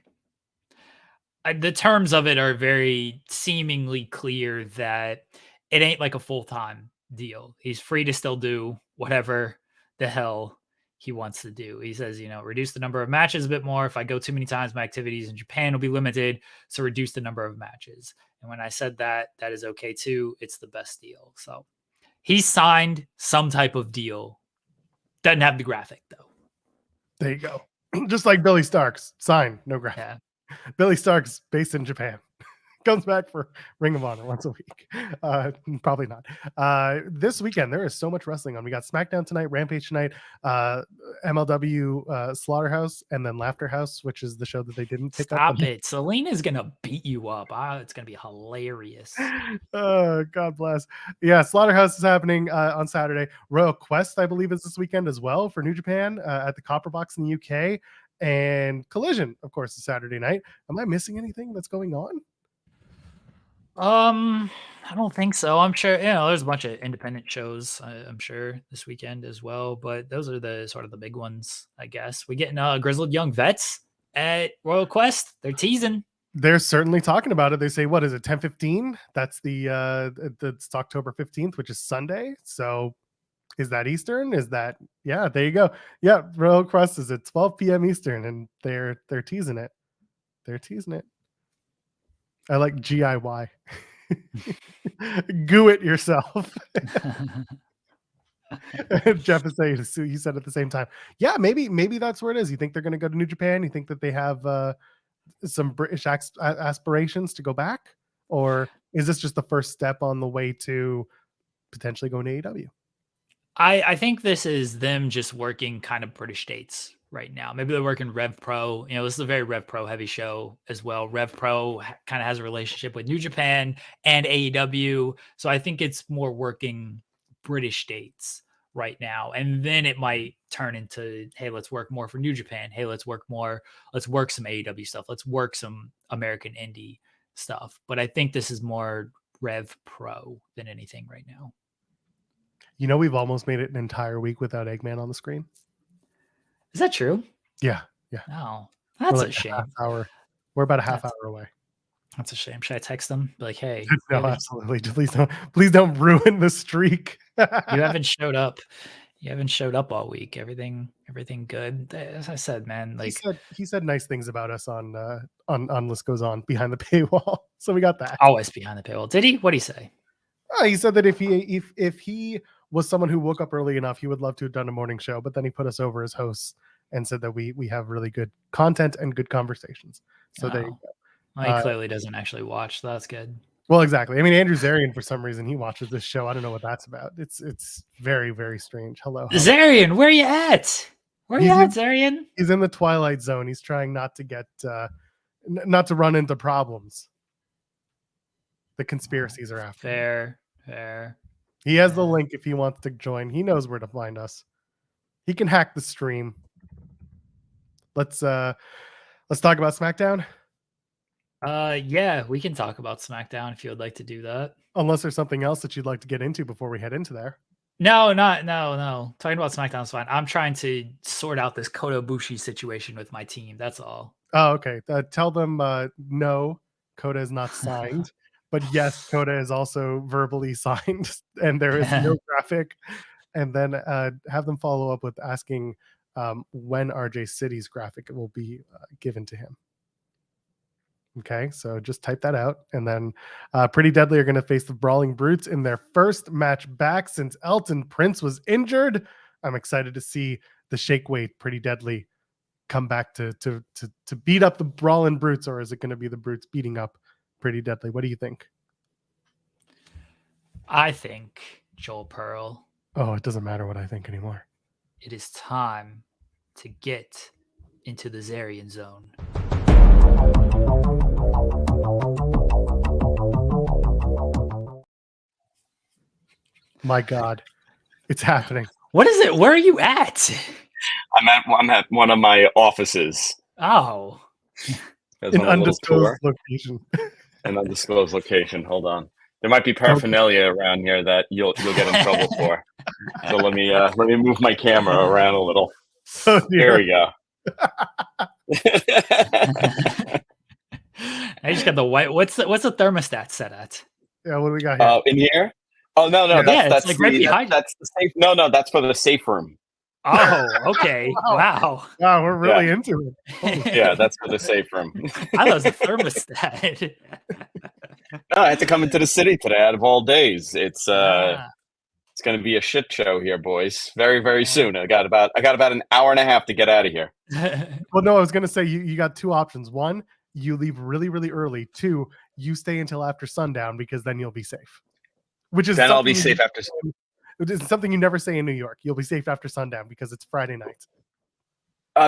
the terms of it are very seemingly clear that it ain't like a full-time deal. He's free to still do whatever the hell he wants to do. He says, reduce the number of matches a bit more. If I go too many times, my activities in Japan will be limited. So reduce the number of matches. And when I said that is okay too. It's the best deal. So he signed some type of deal. Doesn't have the graphic though. There you go. Just like Billy Starks, signed, no graphic. Yeah. Billy Starks, based in Japan, comes back for Ring of Honor once a week. Probably not. This weekend, there is so much wrestling on. We got SmackDown tonight, Rampage tonight, MLW Slaughterhouse, and then Laughter House, which is the show that they didn't pick up. Stop it. Salina's going to beat you up. It's going to be hilarious. God bless. Yeah, Slaughterhouse is happening on Saturday. Royal Quest, I believe, is this weekend as well for New Japan at the Copper Box in the UK. And Collision, of course, is Saturday night. Am I missing anything that's going on? I don't think so. I'm sure, there's a bunch of independent shows, I'm sure, this weekend as well, but those are the sort of the big ones, I guess. We getting Grizzled Young Vets at Royal Quest. They're teasing. They're certainly talking about it. They say, what is it, 10:15? That's it's October 15th, which is Sunday. So is that Eastern? Is that, yeah, there you go. Yeah, Royal Quest is at 12 p.m. Eastern, and they're teasing it. They're teasing it. I like GIY. Goo it yourself. Jeff is saying, he said at the same time, yeah, maybe that's where it is. You think they're going to go to New Japan? You think that they have some British aspirations to go back? Or is this just the first step on the way to potentially going to AEW? I think this is them just working kind of British dates right now. Maybe they're working Rev Pro. This is a very Rev Pro heavy show as well. Rev Pro kind of has a relationship with New Japan and AEW. So I think it's more working British dates right now. And then it might turn into, hey, let's work more for New Japan. Hey, let's work some AEW stuff. Let's work some American indie stuff. But I think this is more Rev Pro than anything right now. We've almost made it an entire week without Eggman on the screen. Is that true? Yeah. Oh, that's a shame. We're about a half hour away. That's a shame. Should I text them? Like, hey. No, absolutely. Please don't ruin the streak. You haven't showed up. You haven't showed up all week. Everything good. As I said, man, like he said nice things about us on List Goes On behind the paywall. So we got that. Always behind the paywall. Did he? What did he say? He said that if he was someone who woke up early enough, he would love to have done a morning show, but then he put us over as hosts and said that we have really good content and good conversations. So there you go. Well, he clearly doesn't actually watch. So that's good. Well, exactly. I mean, Andrew Zarian, for some reason, he watches this show. I don't know what that's about. It's very, very strange. Hello. Zarian, where are you at? Where are you at, Zarian? He's in the Twilight Zone. He's trying not to get not to run into problems. The conspiracies are after Fair. He has the link if he wants to join. He knows where to find us. He can hack the stream. Let's talk about SmackDown. Yeah, we can talk about SmackDown if you would like to do that. Unless there's something else that you'd like to get into before we head into there. No. Talking about SmackDown is fine. I'm trying to sort out this Kota Ibushi situation with my team. That's all. Oh, okay. Tell them no, Kota is not signed. But yes, Kota is also verbally signed, and there is no graphic. And then have them follow up with asking when RJ City's graphic will be given to him. Okay, so just type that out. And then Pretty Deadly are going to face the Brawling Brutes in their first match back since Elton Prince was injured. I'm excited to see the shake weight Pretty Deadly come back to beat up the Brawling Brutes, or is it going to be the Brutes beating up Pretty Deadly? What do you think? I think, Joel Pearl. Oh, it doesn't matter what I think anymore. It is time to get into the Zarian zone. My God, it's happening. What is it? Where are you at? I'm at one of my offices. Oh. An undisclosed location. An undisclosed location. Hold on. There might be paraphernalia around here that you'll get in trouble for. So let me move my camera around a little. Oh, there we go. I just got the white. What's the thermostat set at? Yeah, what do we got here? In here? Oh no, that's like right behind. That's the safe. No, that's for the safe room. Oh, okay. Wow, we're really into it. Yeah, that's for the safe room. I thought it was a thermostat. No, I had to come into the city today out of all days. It's going to be a shit show here, boys. Very, very soon. I got about an hour and a half to get out of here. Well, no, I was going to say you got two options. One, you leave really, really early. Two, you stay until after sundown because then you'll be safe. Which is then I'll be safe after. It's something you never say in New York. You'll be safe after sundown because it's Friday night.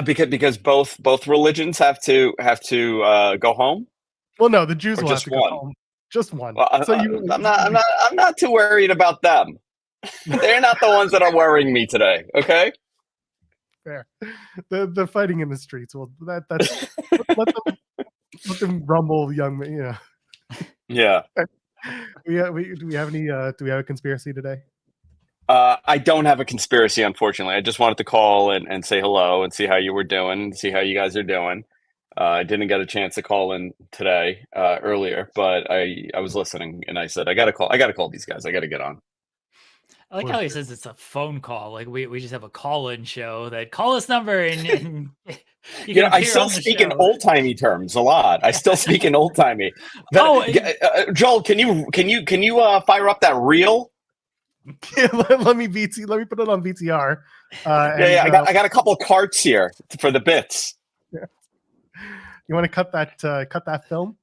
Because both religions have to go home. Well, no, the Jews will have to go home. Just one. Well, so I'm not too worried about them. They're not the ones that are worrying me today. Okay. Fair. The fighting in the streets. Well, that's let them rumble, young men. Yeah. Do we have any? Do we have a conspiracy today? I don't have a conspiracy, unfortunately. I just wanted to call and say hello and see how you were doing, see how you guys are doing. I didn't get a chance to call in today earlier, but I was listening and I said I gotta call these guys. I gotta get on. I like how he says it's a phone call. Like we just have a call-in show that call this number and you know, I still speak in old-timey terms a lot. I still speak in old-timey. Joel, can you fire up that reel? let me put it on VTR. I got a couple of carts here for the bits. Yeah. You want to cut that film?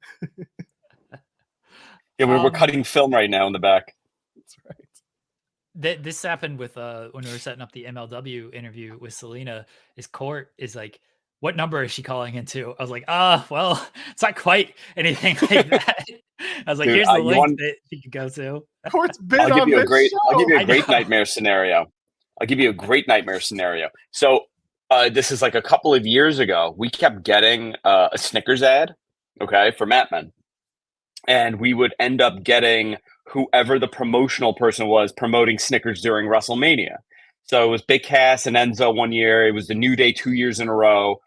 Yeah, we're cutting film right now in the back. That's right. This happened with when we were setting up the MLW interview with Salina. His court is like, what number is she calling into? I was like, well, it's not quite anything like that. I was like, here's the link that you can go to. Court's been I'll give you a great I nightmare scenario. I'll give you a great nightmare scenario. So this is like a couple of years ago. We kept getting a Snickers ad, okay, for Mat Men. And we would end up getting whoever the promotional person was promoting Snickers during WrestleMania. So it was Big Cass and Enzo one year. It was the New Day 2 years in a row.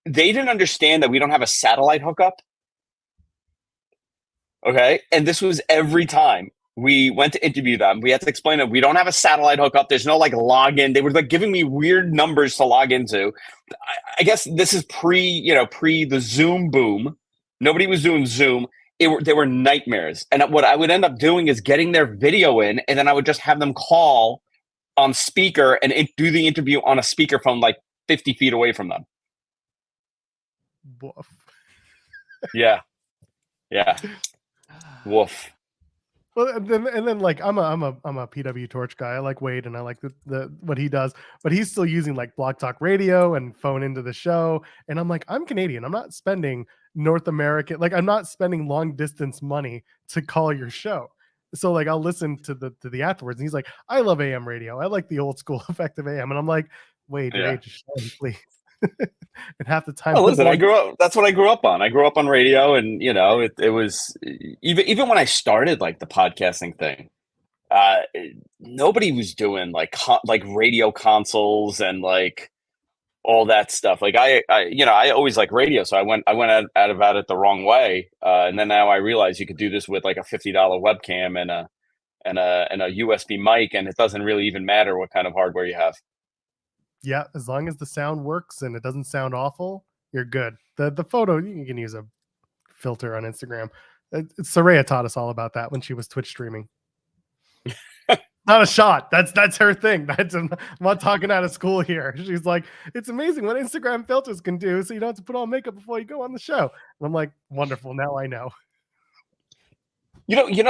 They didn't understand that we don't have a satellite hookup. Okay. And this was every time we went to interview them. We had to explain that we don't have a satellite hookup. There's no like login. They were like giving me weird numbers to log into. I guess this is pre the Zoom boom. Nobody was doing Zoom. They were nightmares. And what I would end up doing is getting their video in, and then I would just have them call on speaker and do the interview on a speaker from like 50 feet away from them. Woof. Yeah. Woof. Well, and then like I'm a PW Torch guy. I like Wade and I like the what he does, but he's still using like Blog Talk Radio and phone into the show. And I'm like, I'm Canadian. I'm not spending North American, like I'm not spending long distance money to call your show. So like I'll listen to the afterwards, and he's like, I love AM radio. I like the old school effective AM, and I'm like, Wade, just show me, please. And half the time, listen, that's what I grew up on. I grew up on radio, and it was even when I started like the podcasting thing, nobody was doing like radio consoles and like all that stuff. Like I always like radio, so I went out about it the wrong way, and then now I realize you could do this with like a $50 webcam and a USB mic, and it doesn't really even matter what kind of hardware you have. Yeah, as long as the sound works and it doesn't sound you're good. The photo, you can use a filter on Instagram. Saraya taught us all about that when she was Twitch streaming. Not a shot. That's her thing. I'm not talking out of school here. She's like, it's amazing what Instagram filters can do, so you don't have to put on makeup before you go on the show. And I'm like, wonderful. Now I know.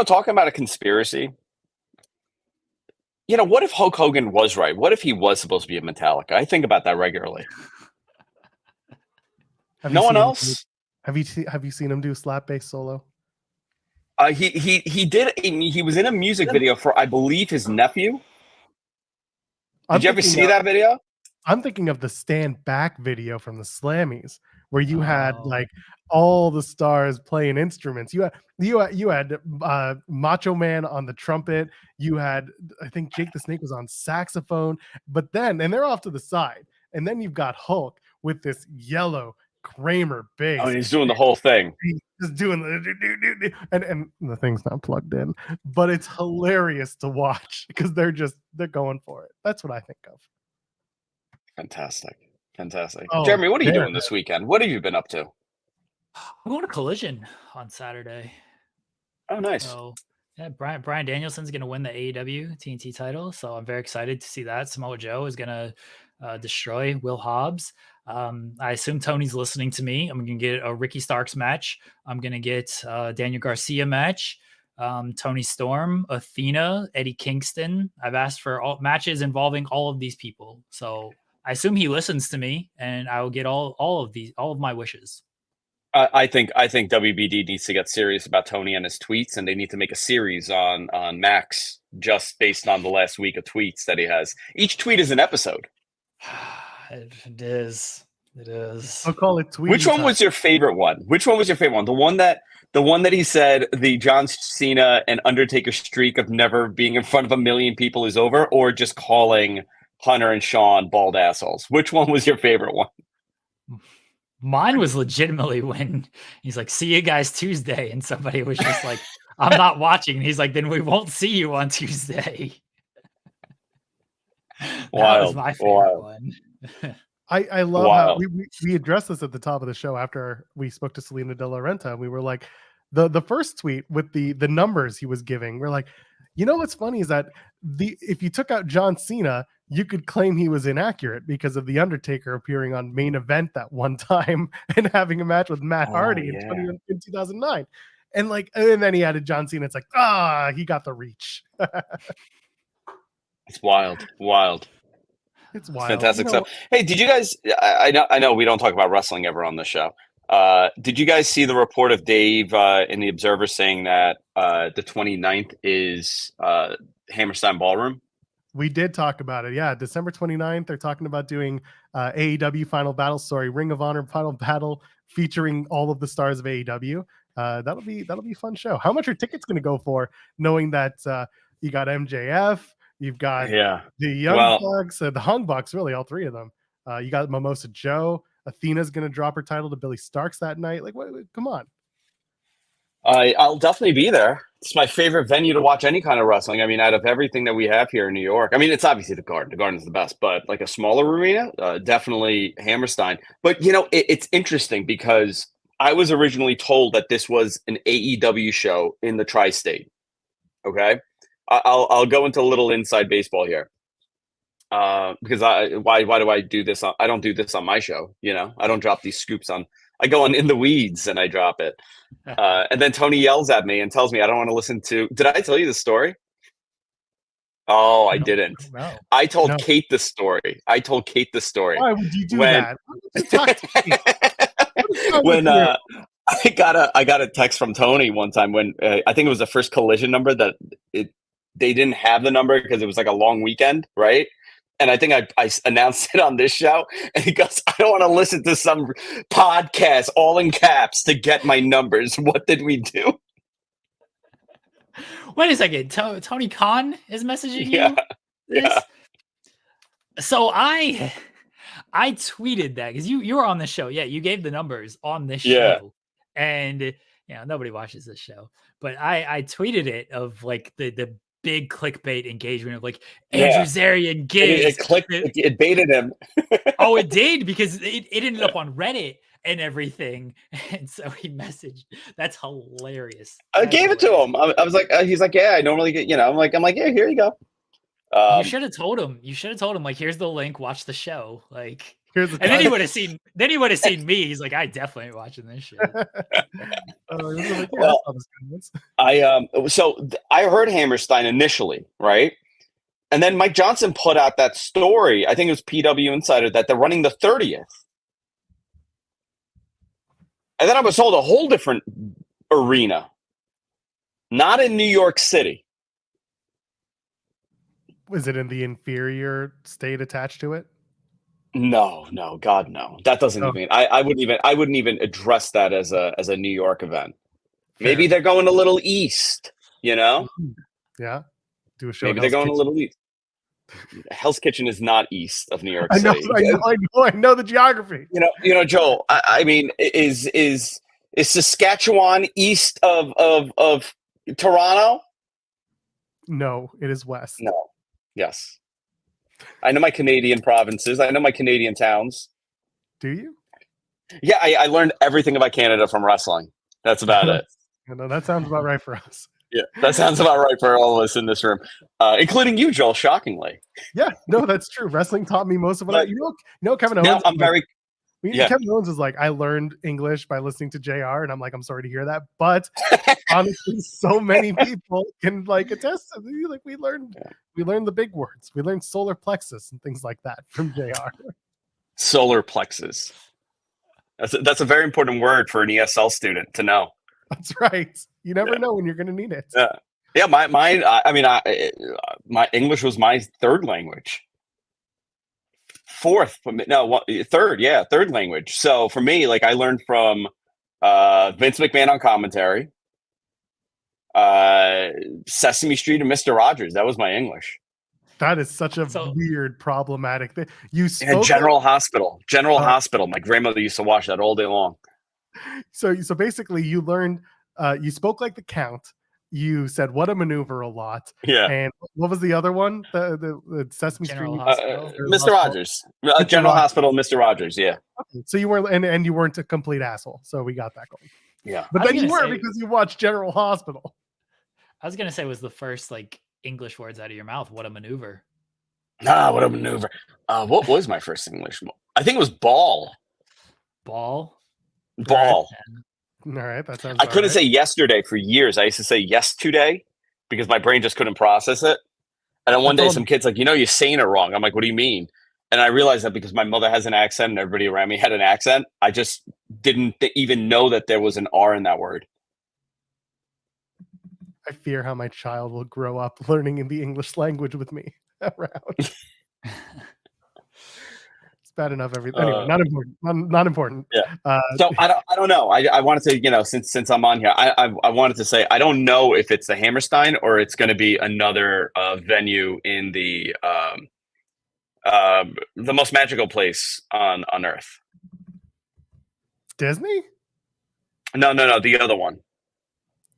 Talking about a conspiracy. What if Hulk Hogan was right? What if he was supposed to be a Metallica? I think about that regularly. No one else? Have you seen him do slap bass solo? He did. He was in a music video for, I believe, his nephew. Did you ever see that video? I'm thinking of the Stand Back video from the Slammies, where you had Oh. like all the stars playing instruments. You had Macho Man on the trumpet. You had, I think Jake the Snake was on saxophone. But then, and they're off to the side. And then you've got Hulk with this yellow Kramer bass. Oh, and he's doing the whole thing. He's just doing the and the thing's not plugged in, but it's hilarious to watch because they're going for it. That's what I think of. Fantastic. Oh, Jeremy, what are you there, doing this weekend? What have you been up to? I'm going to Collision on Saturday. Oh, nice. So yeah, Brian Danielson's going to win the AEW TNT title, so I'm very excited to see that. Samoa Joe is going to destroy Will Hobbs. I assume Tony's listening to me. I'm going to get a Ricky Starks match. I'm going to get a Daniel Garcia match. Tony Storm, Athena, Eddie Kingston. I've asked for all matches involving all of these people, so I assume he listens to me, and I will get all of my wishes. I think WBD needs to get serious about Tony and his tweets, and they need to make a series on Max just based on the last week of tweets that he has. Each tweet is an episode. It is. I'll call it tweet. Which one was your favorite one? The one that he said the John Cena and Undertaker streak of never being in front of a million people is over, or just calling Hunter and Sean bald assholes? Which one was your favorite one? Mine was legitimately when he's like, "See you guys Tuesday," and somebody was just like, "I'm not watching." And he's like, "Then we won't see you on Tuesday." That was my favorite one. I love how we addressed this at the top of the show after we spoke to Salina de la Renta. We were like, the first tweet with the numbers he was giving, we're like, you know what's funny is that if you took out John Cena, you could claim he was inaccurate because of the Undertaker appearing on Main Event that one time and having a match with Matt Hardy in 2009. And then he added John Cena. It's like, he got the reach. It's wild. It's wild. Fantastic stuff. Hey, did you guys? I know we don't talk about wrestling ever on the show. Did you guys see the report of Dave in the Observer saying that the 29th is Hammerstein Ballroom? We did talk about it. Yeah, December 29th. They're talking about doing AEW Final Battle. Ring of Honor Final Battle featuring all of the stars of AEW. That'll be a fun show. How much are tickets going to go for? Knowing that you got MJF, you've got the Young Bucks, the Hung Bucks, really all three of them. You got Mimosa Joe. Athena's going to drop her title to Billy Starks that night. Come on. I'll definitely be there. It's my favorite venue to watch any kind of wrestling. I mean, out of everything that we have here in New York, I mean, it's obviously the Garden. The Garden's the best, but like a smaller arena, definitely Hammerstein. But it's interesting because I was originally told that this was an AEW show in the tri-state. Okay, I'll go into a little inside baseball here. Because why do I do this? I don't do this on my show. I don't drop these scoops on. I go on In the Weeds and I drop it. And then Tony yells at me and tells me I don't want to listen to. Did I tell you the story? Oh, I didn't. No. I told Kate the story. Why would you do that? When I got a text from Tony one time when I think it was the first Collision number that they didn't have the number because it was like a long weekend, right? And I think I announced it on this show, and he goes, "I don't want to listen to some podcast all in caps to get my numbers. What did we do?" Wait a second. Tony Khan is messaging you? Yeah. Yeah. So I tweeted that because you were on the show. Yeah, you gave the numbers on this show. And nobody watches this show. But I tweeted it of like the big clickbait engagement of like Andrew Zarian gives. It baited him. Oh, it did because it ended up on Reddit and everything. And so he messaged. That's hilarious. I gave it to him. I was like, he's like, yeah, I normally get, I'm like, yeah, here you go. You should have told him. Like, here's the link. Watch the show. Like, here's the. And then he would have seen. Then he would have seen me. He's like, I definitely ain't watching this shit. I heard Hammerstein initially, right? And then Mike Johnson put out that story. I think it was PW Insider that they're running the 30th. And then I was told a whole different arena, not in New York City. Was it in the inferior state attached to it? No, God, no. That doesn't Oh. even. I wouldn't even address that as a New York event. Maybe Fair. they're going a little east. You know, Yeah. Do a show. maybe at they're Hell's going a Kitchen. little east. Hell's Kitchen is not east of New York I know, City. I know the geography. Joel. I mean, is Saskatchewan east of Toronto? No, it is west. No. Yes. I know my Canadian provinces. I know my Canadian towns. Do you? Yeah, I learned everything about Canada from wrestling. That's about it. That sounds about right for us. Yeah, that sounds about right for all of us in this room, including you, Joel. Shockingly. Yeah, no, that's true. Wrestling taught me most of what Kevin Owens. Now I'm very. Yeah. Kevin Owens is like, I learned English by listening to JR, and I'm like, I'm sorry to hear that, but honestly, so many people can like attest to it. Like we learned the big words. We learned solar plexus and things like that from JR. Solar plexus. That's a very important word for an ESL student to know. That's right. You never know when you're going to need it. Yeah. My English was my third language. Third language. So for me, like I learned from Vince McMahon on commentary, Sesame Street and Mr. Rogers. That was my English. That is such a weird, problematic thing. You spoke and General Hospital. Hospital. My grandmother used to watch that all day long. So basically, you learned. You spoke like the Count. You said "what a maneuver" a lot. Yeah. And what was the other one? The Sesame General Street. Hospital. Mr. Rogers. General Hospital. Mr. Rogers. Yeah. Okay. So you weren't, and you weren't a complete asshole. So we got that going. Yeah. But then you were because you watched General Hospital. I was gonna say was the first like English words out of your mouth. What a maneuver. What a maneuver. What was my first English? I think it was ball. Ball. All right, that sounds. I couldn't say yesterday for years. I used to say yes today because my brain just couldn't process it. And then one day, some kid's like, you're saying it wrong. I'm like, what do you mean? And I realized that because my mother has an accent and everybody around me had an accent, I just didn't even know that there was an R in that word. I fear how my child will grow up learning in the English language with me around. Bad enough. Anyway, not important. Not important. Yeah. So I don't know. I wanted to, since I'm on here, I wanted to say I don't know if it's the Hammerstein or it's going to be another venue in the most magical place on Earth. Disney? No. The other one.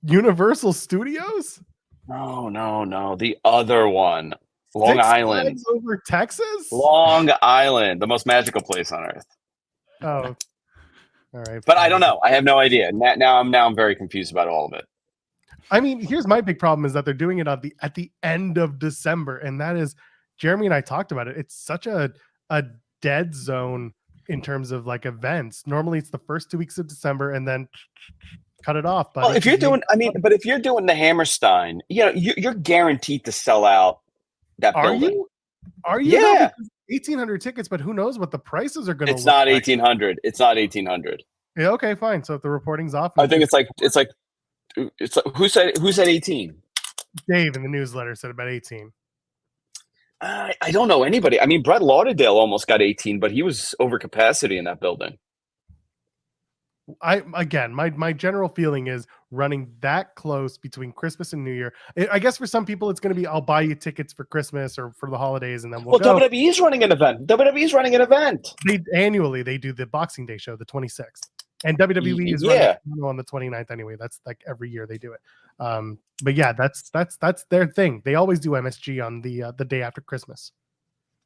Universal Studios? No. The other one. Long Island over Texas. Long Island, the most magical place on Earth. Oh, all right. But I don't know. I have no idea. Now I'm very confused about all of it. I mean, here's my big problem: is that they're doing it at the end of December, and that is Jeremy and I talked about it. It's such a dead zone in terms of like events. Normally, it's the first 2 weeks of December, and then cut it off. But well, if you're doing the Hammerstein, you're guaranteed to sell out. That building. Are you? Yeah. 1,800 tickets, but who knows what the prices are going to It's not 1,800. It's not 1,800. Yeah, okay, fine. So if the reporting's off, I think it's like who said 18? Dave in the newsletter said about 18. I don't know anybody. I mean, Brett Lauderdale almost got 18, but he was over capacity in that building. My general feeling is running that close between Christmas and New Year. I guess for some people it's going to be I'll buy you tickets for Christmas or for the holidays and then we'll go. WWE's running an event. Annually they do the Boxing Day show the 26th, and WWE is running on the 29th anyway. That's like every year they do it. But yeah, that's their thing. They always do MSG on the day after Christmas.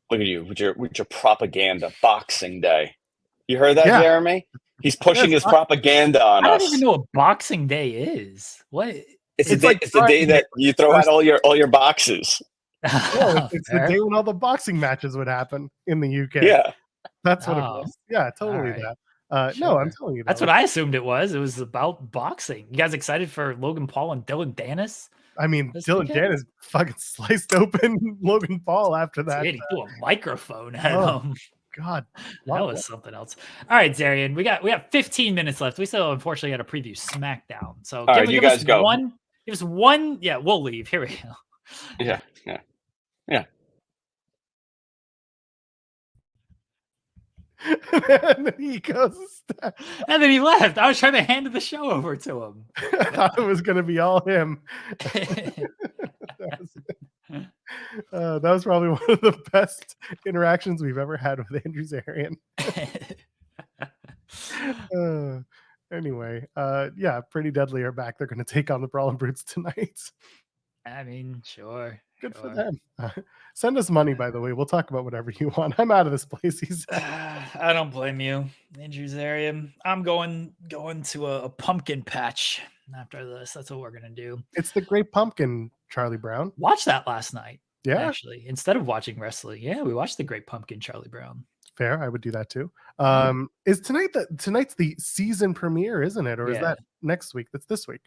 Look at you with your propaganda. Boxing Day. You heard that, Jeremy? He's pushing his propaganda on us. I don't even know what Boxing Day is. What? It's the day that you throw out all your boxes. It's the day when all the boxing matches would happen in the UK. Yeah, that's what it was. Yeah, totally that. No, I'm telling you. That's what I assumed it was. It was about boxing. You guys excited for Logan Paul and Dylan Dennis? I mean, Dylan Dennis fucking sliced open Logan Paul after that. He threw a microphone at him. God, that was something else. All right, Zarian, we got 15 minutes left. We still unfortunately got to preview SmackDown. So you guys go. Give us one. Yeah, we'll leave. Here we go. Yeah. And then he goes, And then he left. I was trying to hand the show over to him. I thought it was going to be all him. That was probably one of the best interactions we've ever had with Andrew Zarian. Anyway, yeah, Pretty Deadly are back. They're going to take on the Brawling Brutes tonight. I mean, sure. Good for them. Send us money, by the way. We'll talk about whatever you want. I'm out of this place, he said. I don't blame you, Andrew Zarian. I'm going to a pumpkin patch after this. That's what we're going to do. It's the Great Pumpkin, Charlie Brown. Watched that last night. Yeah. Actually, instead of watching wrestling. Yeah, we watched the Great Pumpkin, Charlie Brown. Fair. I would do that too. Is tonight's the season premiere, isn't it? Or is that next week? That's this week.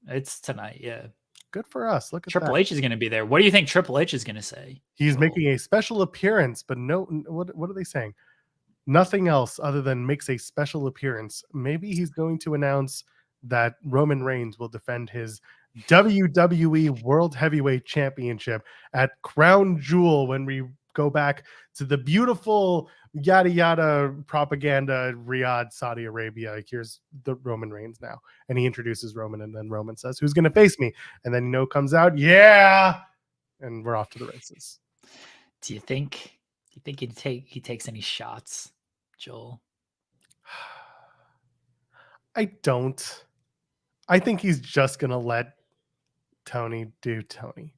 It's tonight. Yeah. Good for us. Look at Triple H is going to be there. What do you think Triple H is going to say? He's making a special appearance, but no, what are they saying? Nothing else other than makes a special appearance. Maybe he's going to announce that Roman Reigns will defend his WWE World Heavyweight Championship at Crown Jewel when we go back to the beautiful yada yada propaganda Riyadh, Saudi Arabia. Here's the Roman Reigns now, and he introduces Roman, and then Roman says, "Who's going to face me?" And then comes out, "Yeah," and we're off to the races. Do you think he takes any shots, Joel? I don't. I think he's just gonna let Tony do Tony.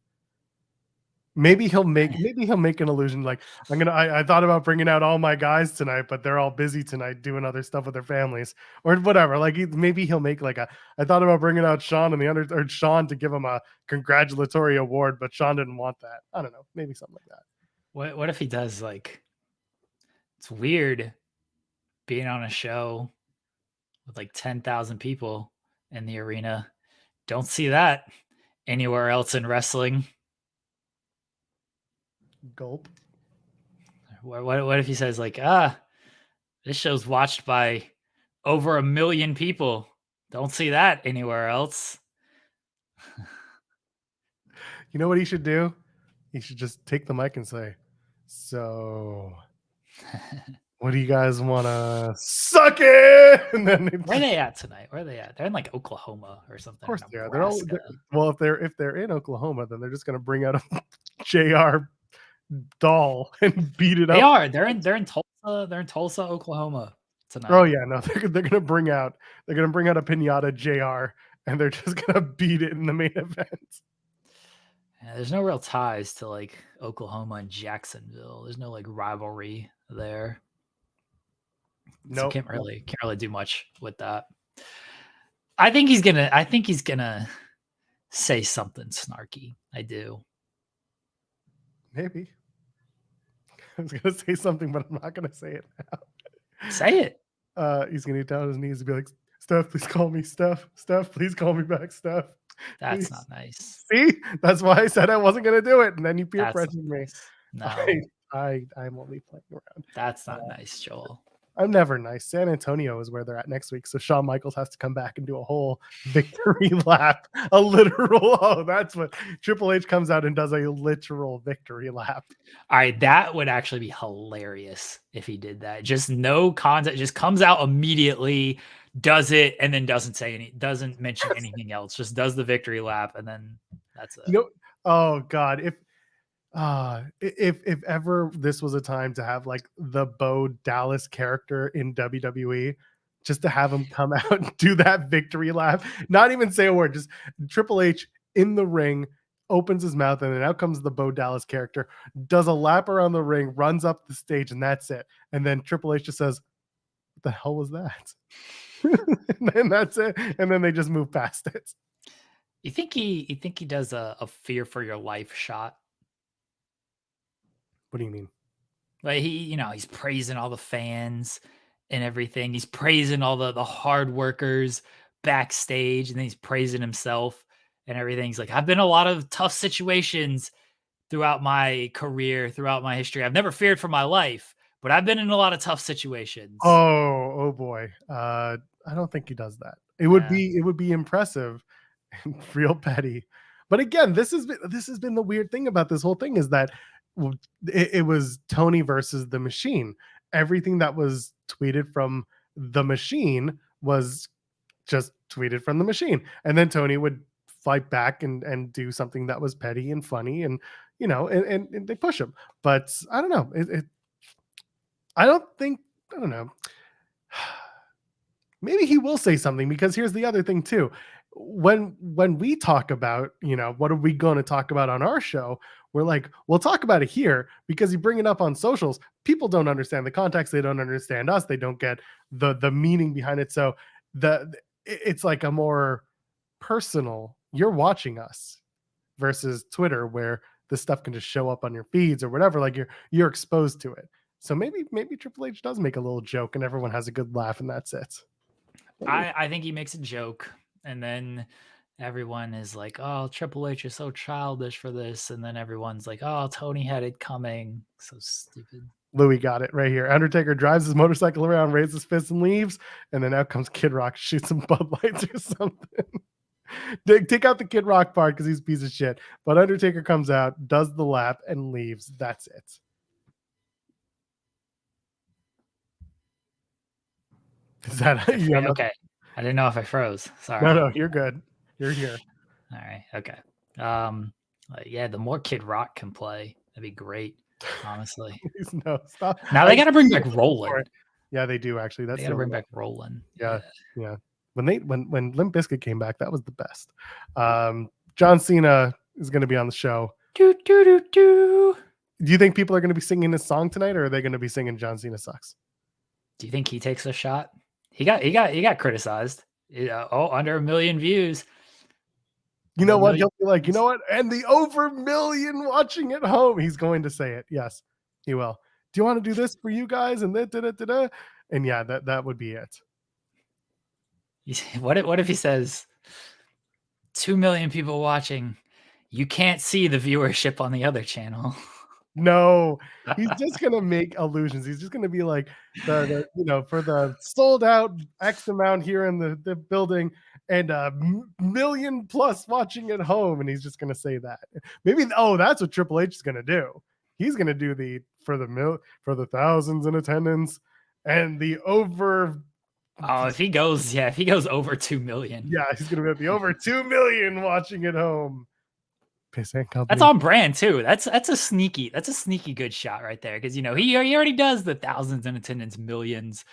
Maybe he'll make an illusion like I thought about bringing out all my guys tonight, but they're all busy tonight doing other stuff with their families or whatever. Like maybe he'll make like I thought about bringing out Sean or Sean to give him a congratulatory award, but Sean didn't want that. I don't know, maybe something like that. What if he does like? It's weird being on a show with like 10,000 people in the arena. Don't see that anywhere else in wrestling. Gulp. What if he says like, this show's watched by over 1 million people. Don't see that anywhere else. You know what he should do? He should just take the mic and say, "So, what do you guys want to suck it?" And then where are they at tonight? Where are they at? They're in like Oklahoma or something. Of course they are. Well, if they're in Oklahoma, then they're just going to bring out a JR doll and beat it up. They are. They're in Tulsa. They're in Tulsa, Oklahoma tonight. Oh yeah, no, they're gonna bring out a pinata JR, and they're just gonna beat it in the main event. Yeah, there's no real ties to like Oklahoma and Jacksonville. There's no like rivalry there. No, so can't really do much with that. I think he's gonna say something snarky. I do. Maybe. I was gonna say something, but I'm not gonna say it now. Say it. He's gonna get down on his knees and be like, "Steph, please call me. Steph, please call me back. Steph." That's not nice. See, that's why I said I wasn't gonna do it, and then you peer pressured me. No, I'm only playing around. That's not nice, Joel. I'm never nice. San Antonio is where they're at next week, so Shawn Michaels has to come back and do a whole victory lap, a literal. Oh, that's what Triple H comes out and does, a literal victory lap. All right, that would actually be hilarious if he did that. Just no context, just comes out immediately, does it, and then doesn't mention anything else. Just does the victory lap, and then that's it. Oh God, if ever this was a time to have like the Bo Dallas character in WWE, just to have him come out and do that victory lap, not even say a word, just Triple H in the ring opens his mouth, and then out comes the Bo Dallas character, does a lap around the ring, runs up the stage, and that's it. And then Triple H just says, "What the hell was that?" And then that's it. And then they just move past it. You think he does a fear for your life shot? What do you mean? Like he's praising all the fans and everything. He's praising all the hard workers backstage, and then he's praising himself and everything. He's like, I've been in a lot of tough situations throughout my career, throughout my history. I've never feared for my life, but I've been in a lot of tough situations. Oh boy. I don't think he does that. It would be impressive and real petty. But again, this has been the weird thing about this whole thing, is that it was Tony versus the Machine. everything that was tweeted from the machine was just tweeted from the machine. And then Tony would fight back and do something that was petty and funny, and and they push him. But I don't know. I don't know. Maybe he will say something, because here's the other thing too. When we talk about, what are we going to talk about on our show, we're like, we'll talk about it here because you bring it up on socials. People don't understand the context. They don't understand us. They don't get the meaning behind it. So it's like a more personal, you're watching us, versus Twitter, where this stuff can just show up on your feeds or whatever. Like you're exposed to it. So maybe Triple H does make a little joke and everyone has a good laugh and that's it. I think he makes a joke, and then everyone is like, "Oh, Triple H is so childish for this," and then everyone's like, "Oh, Tony had it coming." So stupid. Louis got it right here. Undertaker drives his motorcycle around, raises his fist, and leaves. And then out comes Kid Rock, shoots some Bud Lights or something. Take out the Kid Rock part because he's a piece of shit. But Undertaker comes out, does the lap, and leaves. That's it. Is that okay? I didn't know if I froze. Sorry. No, you're good. You're here. All right. Okay. Yeah, the more Kid Rock can play, that'd be great. Honestly. No, stop. Now they got to bring back Roland. Yeah, they do actually. That's they got to bring back Roland. Yeah. When Limp Bizkit came back, that was the best. John Cena is going to be on the show. Do. Do you think people are going to be singing this song tonight, or are they going to be singing John Cena Sucks? Do you think he takes a shot? He got criticized. Under 1 million views. You know what? He'll be like, you know what? And the over 1 million watching at home. He's going to say it. Yes, he will. Do you want to do this for you guys? And da. And yeah, that would be it. What if he says 2 million people watching? You can't see the viewership on the other channel. No, he's just gonna make illusions. He's just gonna be like for the sold out X amount here in the building and 1 million plus watching at home, and he's just gonna say that. Maybe that's what Triple H is gonna do. He's gonna do for the thousands in attendance and the over. Oh, if he goes over 2 million. Yeah, he's gonna be over 2 million watching at home. That's on brand too. That's a sneaky good shot right there, because he already does the thousands in attendance, millions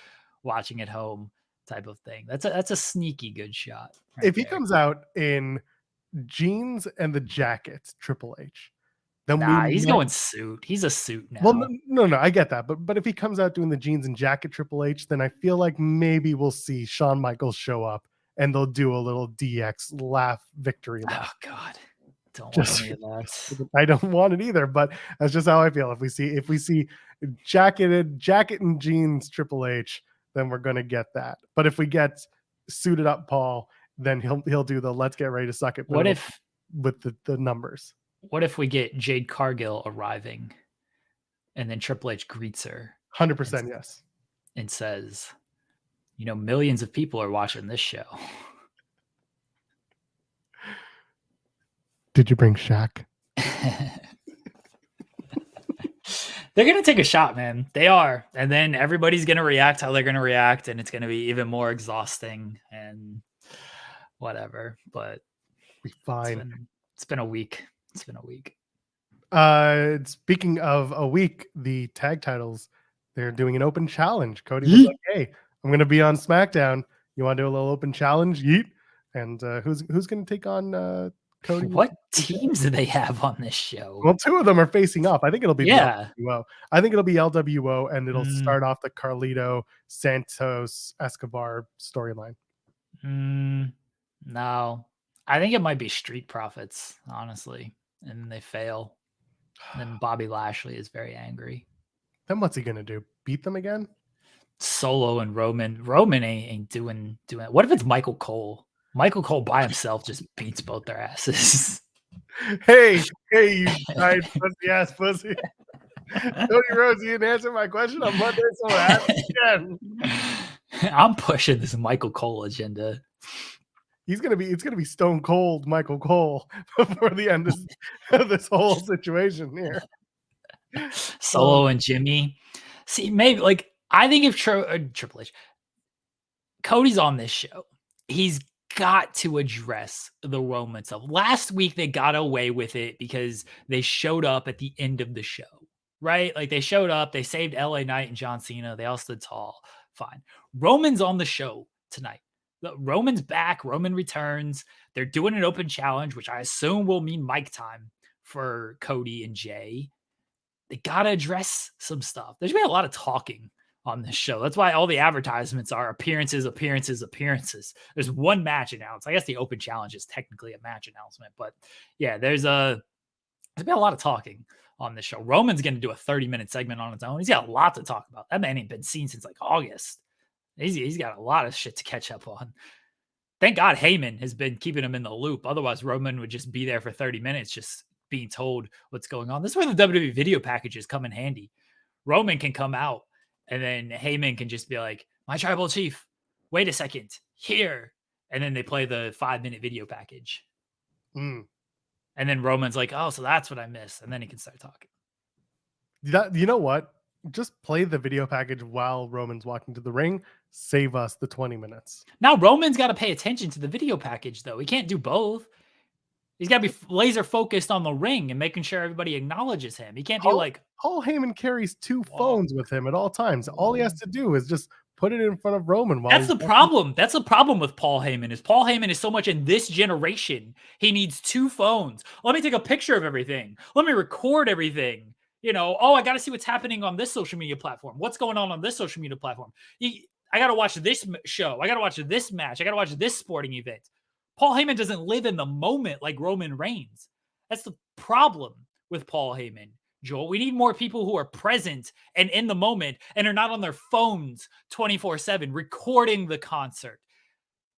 watching at home type of thing. That's a sneaky good shot. Right if he comes out in jeans and the jacket, Triple H, then he's going suit. He's a suit now. Well, no, I get that, but if he comes out doing the jeans and jacket Triple H, then I feel like maybe we'll see Shawn Michaels show up and they'll do a little DX laugh, victory laugh. Oh God. Don't want any of that. I don't want it either, but that's just how I feel. If we see jacket and jeans Triple H, then we're gonna get that. But if we get suited up Paul, then he'll do the let's get ready to suck it. What if with the numbers? What if we get Jade Cargill arriving, and then Triple H greets her? 100% yes. And says, millions of people are watching this show. Did you bring Shaq? They're going to take a shot, man. They are. And then everybody's going to react how they're going to react. And it's going to be even more exhausting and whatever. But be fine. It's been a week. Speaking of a week, the tag titles, they're doing an open challenge. Cody was like, hey, I'm going to be on SmackDown. You want to do a little open challenge? Yeet. And who's going to take on Cody? What teams do they have on this show? Well, 2 of them are facing off. I think it'll be LWO. I think it'll be LWO, and it'll start off the Carlito Santos Escobar storyline. No, I think it might be Street Profits, honestly, and they fail. And then Bobby Lashley is very angry. Then what's he gonna do? Beat them again? Solo and Roman. Roman ain't doing. What if it's Michael Cole? Michael Cole by himself just beats both their asses. Hey, you giant pussy ass pussy. Cody Rhodes, you didn't answer my question on Monday, so what happened again? I'm pushing this Michael Cole agenda. It's gonna be Stone Cold Michael Cole before the end of this whole situation here. Solo and Jimmy. See, maybe like I think if Triple H, Cody's on this show, he's got to address the Roman stuff. Last week they got away with it because they showed up at the end of the show, right? Like they showed up, they saved LA Knight and John Cena. They all stood tall. Fine. Roman's on the show tonight. Roman's back. Roman returns. They're doing an open challenge, which I assume will mean mic time for Cody and Jay. They got to address some stuff. There's been a lot of talking on this show. That's why all the advertisements are appearances. There's one match announced. I guess the open challenge is technically a match announcement, but yeah, there's been a lot of talking on this show. Roman's going to do a 30-minute segment on its own. He's got a lot to talk about. That man ain't been seen since like August. He's got a lot of shit to catch up on. Thank God Heyman has been keeping him in the loop. Otherwise, Roman would just be there for 30 minutes, just being told what's going on. This is where the WWE video packages come in handy. Roman can come out and then Heyman can just be like, my tribal chief, wait a second, here. And then they play the 5-minute video package. Mm. And then Roman's like, oh, so that's what I missed. And then he can start talking. You know what? Just play the video package while Roman's walking to the ring. Save us the 20 minutes. Now Roman's got to pay attention to the video package, though. He can't do both. He's got to be laser focused on the ring and making sure everybody acknowledges him. He can't do like Paul Heyman carries 2 phones with him at all times. All he has to do is just put it in front of Roman. That's the problem. That's the problem with Paul Heyman. Is Paul Heyman is so much in this generation. He needs 2 phones. Let me take a picture of everything. Let me record everything. You know, I got to see what's happening on this social media platform. What's going on this social media platform? I got to watch this show. I got to watch this match. I got to watch this sporting event. Paul Heyman doesn't live in the moment like Roman Reigns. That's the problem with Paul Heyman, Joel. We need more people who are present and in the moment and are not on their phones 24/7 recording the concert.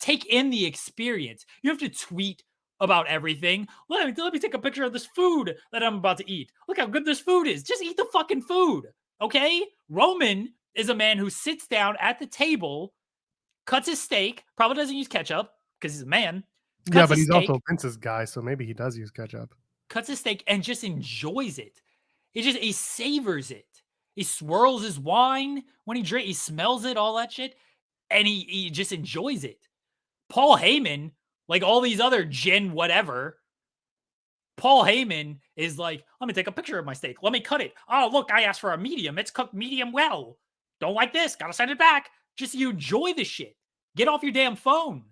Take in the experience. You have to tweet about everything. Let me take a picture of this food that I'm about to eat. Look how good this food is. Just eat the fucking food, okay? Roman is a man who sits down at the table, cuts his steak, probably doesn't use ketchup, because he's a man. Yeah, but he's also Vince's guy, so maybe he does use ketchup. Cuts his steak and just enjoys it. He savors it. He swirls his wine when he drinks. He smells it, all that shit, and he just enjoys it. Paul Heyman, like all these other Gen whatever, Paul Heyman is like, let me take a picture of my steak. Let me cut it. Oh, look, I asked for a medium. It's cooked medium well. Don't like this. Gotta send it back. Just you enjoy the shit. Get off your damn phone.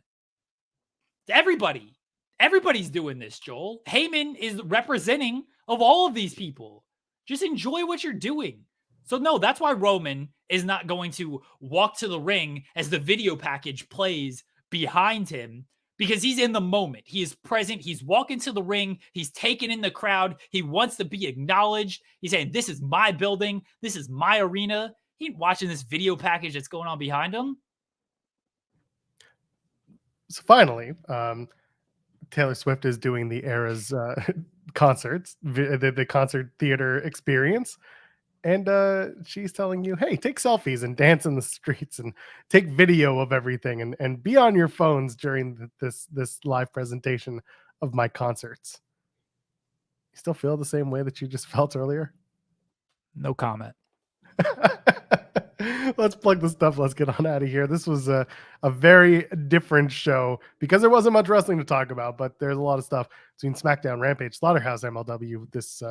Everybody's doing this, Joel. Heyman is representing of all of these people. Just enjoy what you're doing. So no, that's why Roman is not going to walk to the ring as the video package plays behind him, because he's in the moment. He is present. He's walking to the ring. He's taking in the crowd. He wants to be acknowledged. He's saying, this is my building. This is my arena. He ain't watching this video package that's going on behind him. So finally, Taylor Swift is doing the Eras concerts, the concert theater experience. And she's telling you, hey, take selfies and dance in the streets and take video of everything and be on your phones during this live presentation of my concerts. You still feel the same way that you just felt earlier? No comment. Let's plug the stuff. Let's get on out of here. This was a very different show because there wasn't much wrestling to talk about, but there's a lot of stuff between SmackDown, Rampage, Slaughterhouse, MLW this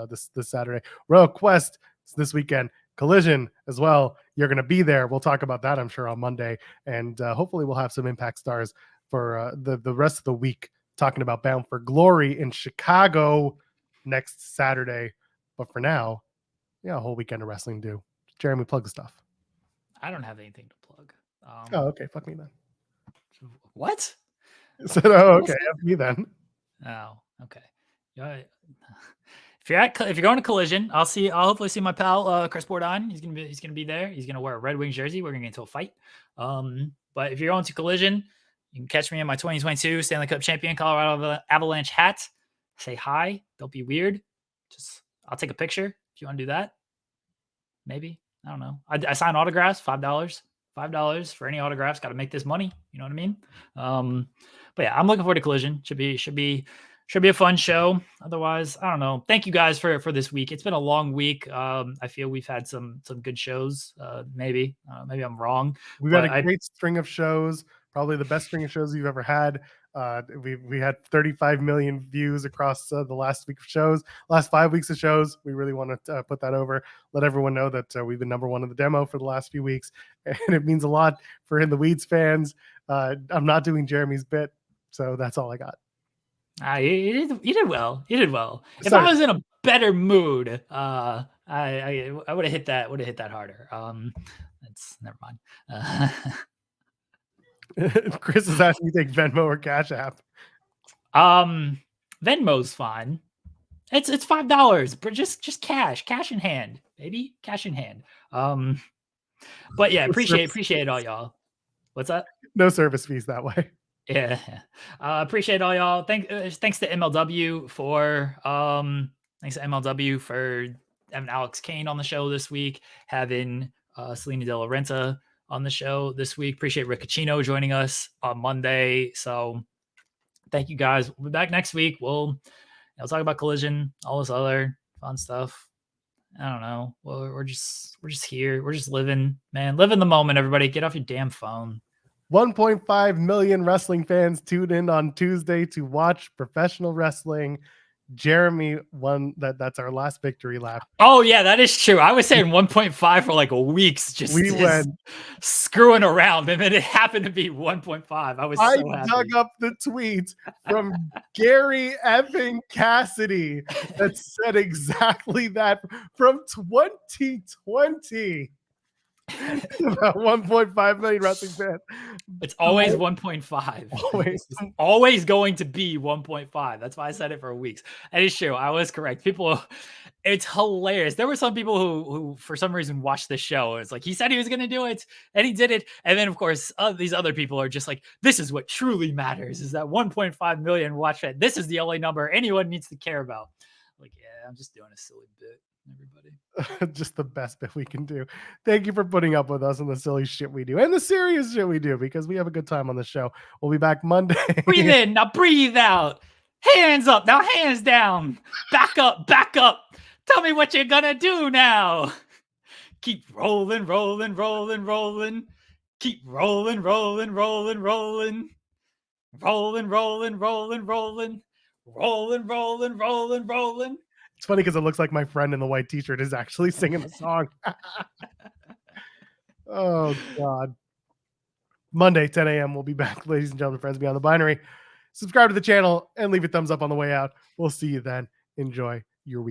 Saturday, Royal Quest this weekend, Collision as well. You're going to be there. We'll talk about that, I'm sure, on Monday, and hopefully we'll have some Impact stars for the rest of the week talking about Bound for Glory in Chicago next Saturday. But for now, a whole weekend of wrestling to do. Jeremy, plug the stuff. I don't have anything to plug. Oh, okay. Fuck me then. What? So, okay. F me then. Oh, okay. If you're going to Collision, I'll hopefully see my pal Chris Bourdon. He's gonna be there. He's gonna wear a Red Wings jersey. We're gonna get into a fight. But if you're going to Collision, you can catch me in my 2022 Stanley Cup champion Colorado Avalanche hat. Say hi. Don't be weird. I'll take a picture if you want to do that. Maybe. I don't know. I sign autographs, $5 for any autographs. Got to make this money. You know what I mean? But yeah, I'm looking forward to Collision. Should be Should be a fun show. Otherwise, I don't know. Thank you guys for this week. It's been a long week. I feel we've had some good shows. Maybe I'm wrong. We've had a great string of shows. Probably the best string of shows you've ever had. We had 35 million views across the last week of shows, last 5 weeks of shows. We really want to put that over, let everyone know that we've been number one in the demo for the last few weeks, and it means a lot for In the Weeds fans. I'm not doing Jeremy's bit, so that's all I got. You did well. You did well. If I was in a better mood, I would have hit that. Would have hit that harder. That's never mind. Chris is asking you to take Venmo or Cash App. Venmo's fine. It's $5, but just cash in hand, baby, cash in hand. But yeah, appreciate all y'all. What's that? No service fees that way. Yeah, appreciate all y'all. Thanks to MLW for having Alex Kane on the show this week, having Salina de la Renta on the show this week. Appreciate Riccacino joining us on Monday. So thank you guys. We'll be back next week. We'll talk about Collision, all this other fun stuff. I don't know. Well, we're just here. We're just living, man. Live in the moment, everybody. Get off your damn phone. 1.5 million wrestling fans tuned in on Tuesday to watch professional wrestling. Jeremy won. That's our last victory lap. Oh yeah, that is true. I was saying 1.5 for like weeks, just screwing around, and then it happened to be 1.5. I dug up the tweet from Gary Evan Cassidy that said exactly that from 2020. About 1.5 million wrestling fans. It's always 1.5. Always going to be 1.5. That's why I said it for weeks. And it's true. I was correct. It's hilarious. There were some people who for some reason watched the show. It's like, he said he was going to do it and he did it. And then of course, these other people are just like, this is what truly matters, is that 1.5 million watch it. This is the only number anyone needs to care about. Like, yeah, I'm just doing a silly bit, everybody. Just the best bit we can do. Thank you for putting up with us on the silly shit we do and the serious shit we do, because we have a good time on the show. We'll be back Monday. Breathe in, now breathe out. Hands up, now hands down. Back up, back up. Tell me what you're gonna do now. Keep rolling, rolling, rolling, rolling. Keep rolling, rolling, rolling, rolling. Rolling, rolling, rolling, rolling. Rolling, rolling, rolling, rolling. It's funny because it looks like my friend in the white t-shirt is actually singing the song. Oh, God. Monday, 10 a.m. We'll be back, ladies and gentlemen, friends beyond the binary. Subscribe to the channel and leave a thumbs up on the way out. We'll see you then. Enjoy your week.